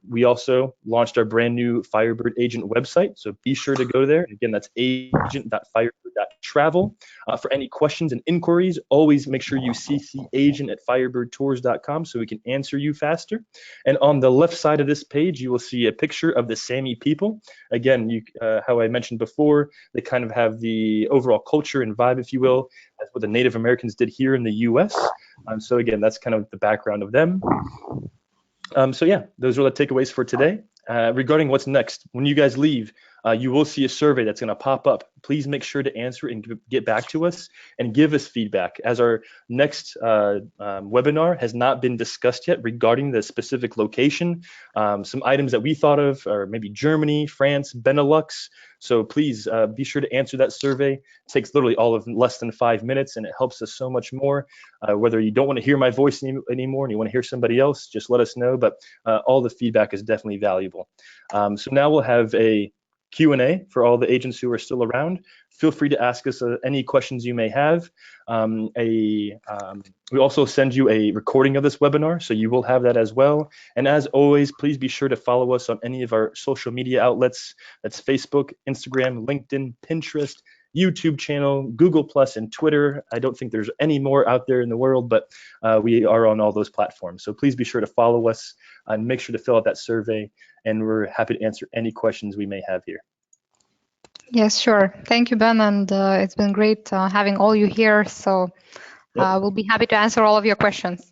We also launched our brand new Firebird Agent website, so be sure to go there. Again, that's agent.firebird.travel. For any questions and inquiries, always make sure you CC agent@firebirdtours.com so we can answer you faster. And on the left side of this page, you will see a picture of the Sami people. Again, how I mentioned before, they kind of have the overall culture and vibe, if you will, as what the Native Americans did here in the US. So again, that's kind of the background of them. So yeah, those are the takeaways for today. Regarding what's next, when you guys leave, you will see a survey that's going to pop up. Please make sure to answer and get back to us and give us feedback, as our next webinar has not been discussed yet regarding the specific location. Some items that we thought of are maybe Germany, France, Benelux. So please be sure to answer that survey. It takes literally all of less than 5 minutes, and it helps us so much more. Whether you don't want to hear my voice anymore and you want to hear somebody else, just let us know. But all the feedback is definitely valuable. So now we'll have a Q&A for all the agents who are still around. Feel free to ask us any questions you may have. We also send you a recording of this webinar, so you will have that as well. And as always, please be sure to follow us on any of our social media outlets. That's Facebook, Instagram, LinkedIn, Pinterest, YouTube channel, Google+, and Twitter. I don't think there's any more out there in the world, but we are on all those platforms. So please be sure to follow us and make sure to fill out that survey, and we're happy to answer any questions we may have here.
Yes, sure. Thank you, Ben, and it's been great having all you here. So we'll be happy to answer all of your questions.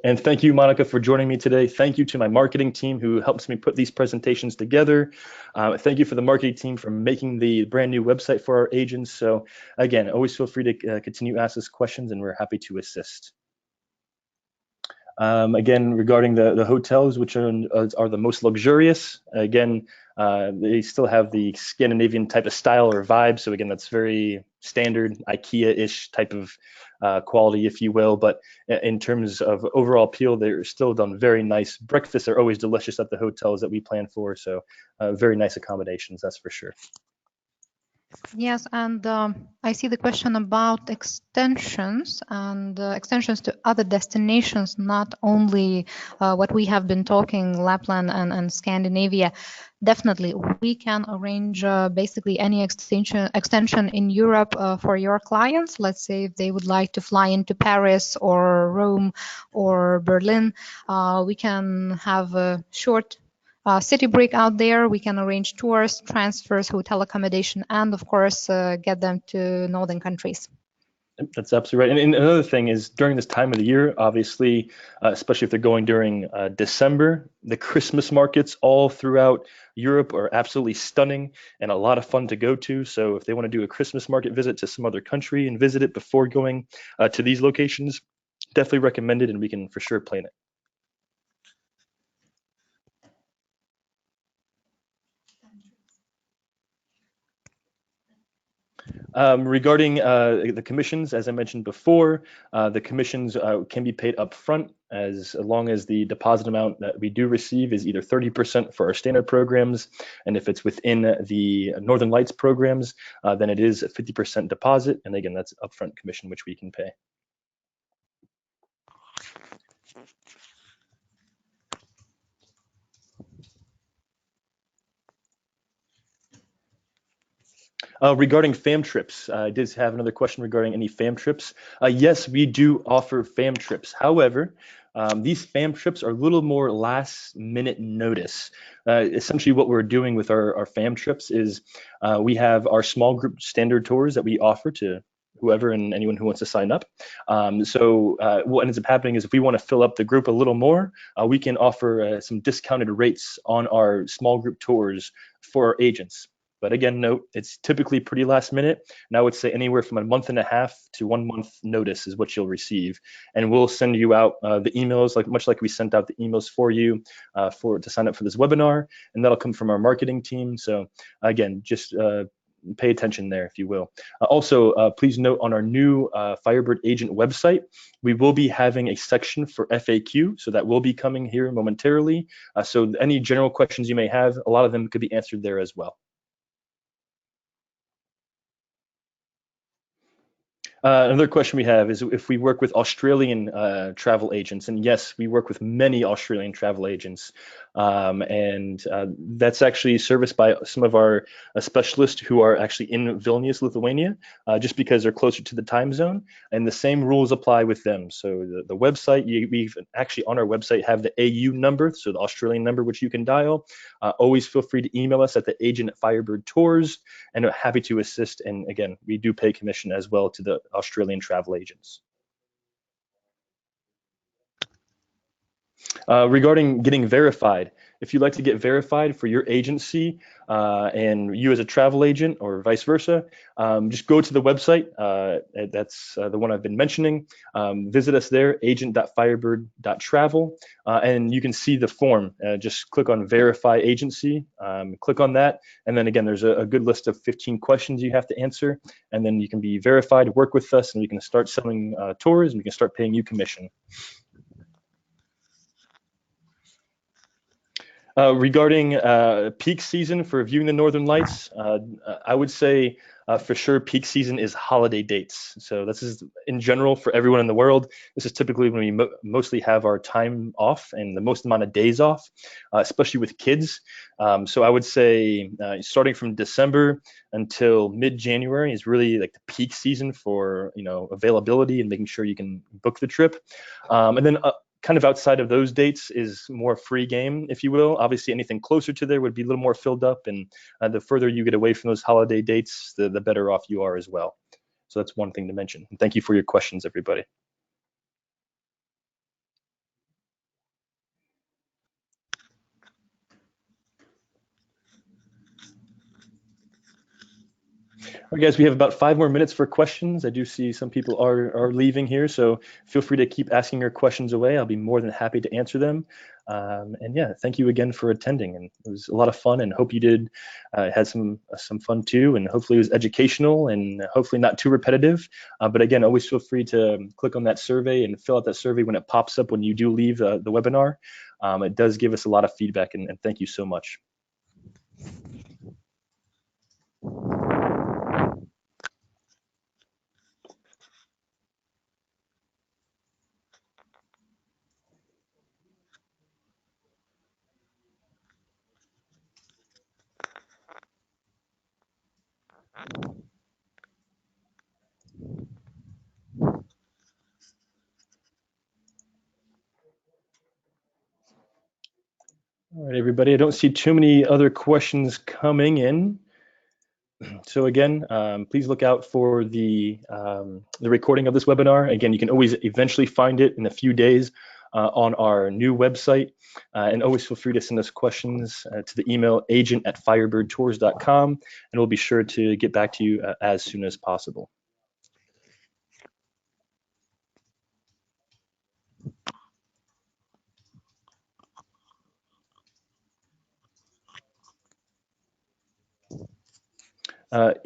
And thank you, Monica, for joining me today. Thank you to my marketing team who helps me put these presentations together. Thank you for the marketing team for making the brand new website for our agents. So again, always feel free to continue to ask us questions, and we're happy to assist. Again, regarding the hotels, which are the most luxurious, again, They still have the Scandinavian type of style or vibe. So again, that's very standard IKEA-ish type of quality, if you will. But in terms of overall appeal, they're still done very nice. Breakfasts are always delicious at the hotels that we plan for. So very nice accommodations, that's for sure.
Yes, and I see the question about extensions and extensions to other destinations, not only what we have been talking, Lapland and Scandinavia. Definitely, we can arrange basically any extension in Europe for your clients. Let's say if they would like to fly into Paris or Rome or Berlin, we can have a short city break out there. We can arrange tours, transfers, hotel accommodation, and of course, get them to northern countries.
That's absolutely right. And another thing is during this time of the year, obviously, especially if they're going during December, the Christmas markets all throughout Europe are absolutely stunning and a lot of fun to go to. So if they want to do a Christmas market visit to some other country and visit it before going to these locations, definitely recommend it, and we can for sure plan it. Regarding the commissions, as I mentioned before, the commissions can be paid up front as long as the deposit amount that we do receive is either 30% for our standard programs, and if it's within the Northern Lights programs, then it is a 50% deposit, and again, that's upfront commission which we can pay. Regarding FAM trips, I did have another question regarding any FAM trips. Yes, we do offer FAM trips. However, these FAM trips are a little more last minute notice. Essentially what we're doing with our FAM trips is we have our small group standard tours that we offer to whoever and anyone who wants to sign up. So what ends up happening is if we want to fill up the group a little more, we can offer some discounted rates on our small group tours for our agents. But again, note, it's typically pretty last minute. And I would say anywhere from a month and a half to 1 month notice is what you'll receive. And we'll send you out the emails, much like we sent out the emails for you to sign up for this webinar. And that'll come from our marketing team. So again, just pay attention there, if you will. Also, please note on our new Firebird Agent website, we will be having a section for FAQ. So that will be coming here momentarily. So any general questions you may have, a lot of them could be answered there as well. Another question we have is if we work with Australian travel agents, and yes, we work with many Australian travel agents, and that's actually serviced by some of our specialists who are actually in Vilnius, Lithuania, just because they're closer to the time zone, and the same rules apply with them. So the website, we've actually on our website have the AU number, so the Australian number which you can dial. Always feel free to email us at the agent at Firebird Tours, and happy to assist. And again, we do pay commission as well to the Australian travel agents. Regarding getting verified, if you'd like to get verified for your agency and you as a travel agent or vice versa, just go to the website. That's the one I've been mentioning. Visit us there, agent.firebird.travel, and you can see the form. Just click on verify agency, click on that, and then again, there's a good list of 15 questions you have to answer, and then you can be verified, work with us, and we can start selling tours, and we can start paying you commission. Regarding peak season for viewing the Northern Lights, I would say for sure peak season is holiday dates. So this is in general for everyone in the world. This is typically when we mostly have our time off and the most amount of days off, especially with kids. So I would say starting from December until mid-January is really like the peak season for availability and making sure you can book the trip. And then kind of outside of those dates is more free game, if you will. Obviously, anything closer to there would be a little more filled up, and the further you get away from those holiday dates, the better off you are as well. So that's one thing to mention. And thank you for your questions, everybody. All right, guys, we have about 5 more minutes for questions. I do see some people are leaving here, so feel free to keep asking your questions away. I'll be more than happy to answer them. And yeah, thank you again for attending. And it was a lot of fun, and hope you did had some fun too. And hopefully it was educational and hopefully not too repetitive. But again, always feel free to click on that survey and fill out that survey when it pops up when you do leave the webinar. It does give us a lot of feedback, and thank you so much. All right, everybody, I don't see too many other questions coming in. So again, please look out for the recording of this webinar. Again, you can always eventually find it in a few days on our new website. And always feel free to send us questions to the email agent@firebirdtours.com, and we'll be sure to get back to you as soon as possible.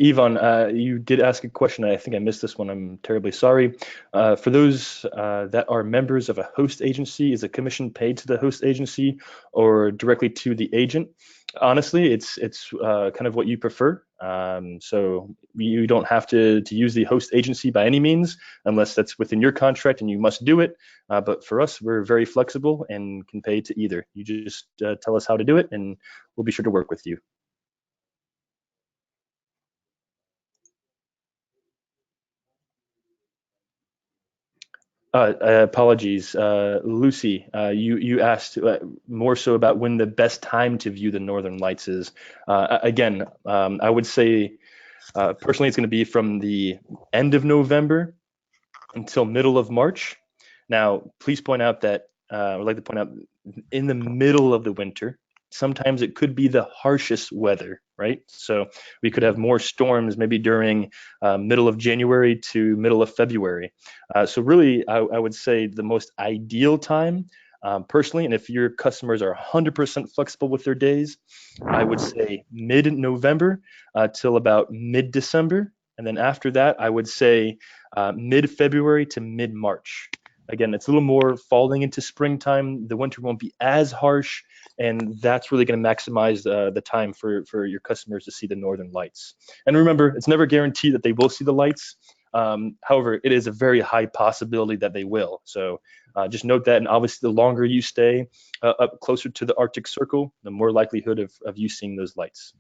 Ivan, you did ask a question. I think I missed this one. I'm terribly sorry. For those that are members of a host agency, is a commission paid to the host agency or directly to the agent? Honestly, it's kind of what you prefer. So you don't have to use the host agency by any means, unless that's within your contract and you must do it. But for us, we're very flexible and can pay to either. You just tell us how to do it, and we'll be sure to work with you. Apologies, Lucy. You asked more so about when the best time to view the Northern Lights is. Again, I would say personally, it's going to be from the end of November until middle of March. Now, please point out that I would like to point out in the middle of the winter, sometimes it could be the harshest weather, right? So we could have more storms maybe during middle of January to middle of February. So really, I would say the most ideal time personally, and if your customers are 100% flexible with their days, I would say mid-November till about mid-December. And then after that, I would say mid-February to mid-March. Again, it's a little more falling into springtime. The winter won't be as harsh, and that's really going to maximize the time for your customers to see the Northern Lights. And remember, it's never guaranteed that they will see the lights. However, it is a very high possibility that they will. So just note that, and obviously the longer you stay up closer to the Arctic Circle, the more likelihood of you seeing those lights.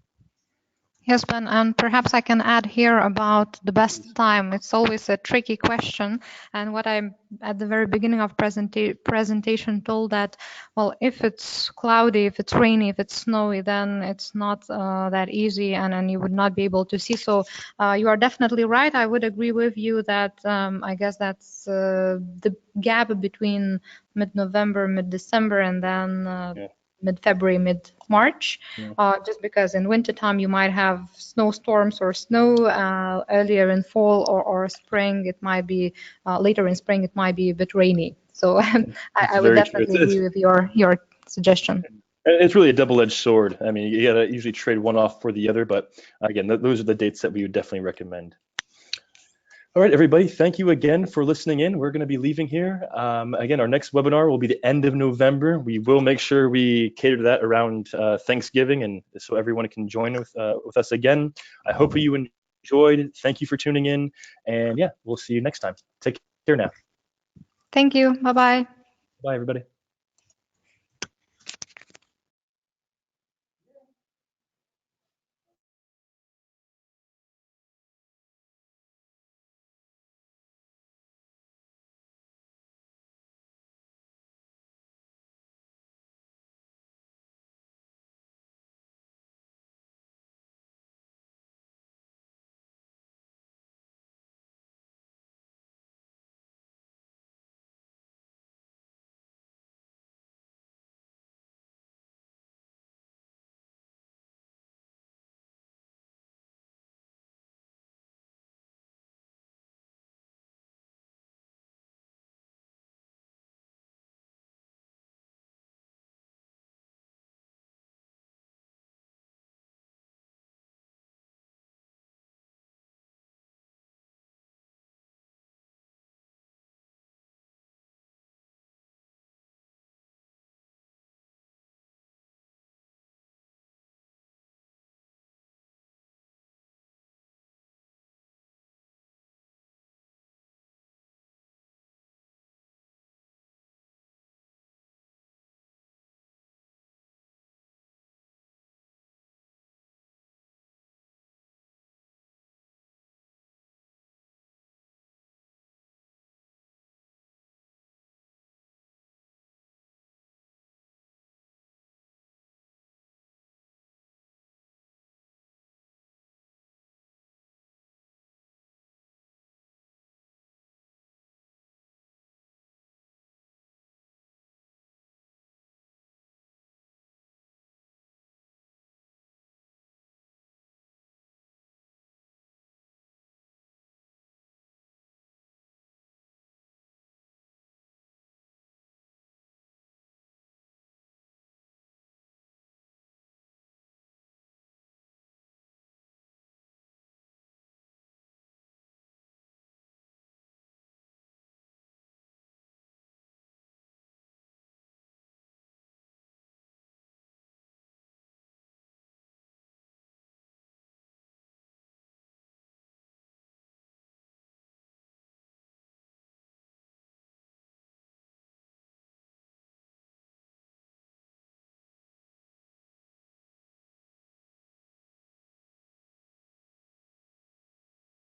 Yes, Ben, and perhaps I can add here about the best time. It's always a tricky question, and what I at the very beginning of presentation told that, well, if it's cloudy, if it's rainy, if it's snowy, then it's not that easy, and you would not be able to see. So you are definitely right. I would agree with you that I guess that's the gap between mid-November, mid-December, and then mid-February, mid-March, just because in wintertime you might have snowstorms or snow. Earlier in fall or spring, it might be later in spring, it might be a bit rainy. So I would definitely agree with your suggestion.
It's really a double-edged sword. I mean, you gotta usually trade one off for the other, but again, those are the dates that we would definitely recommend. All right, everybody, thank you again for listening in. We're going to be leaving here. Again, our next webinar will be the end of November. We will make sure we cater to that around Thanksgiving, and so everyone can join with us again. I hope you enjoyed. Thank you for tuning in, and yeah, we'll see you next time. Take care now.
Thank you. Bye-bye.
Bye, everybody.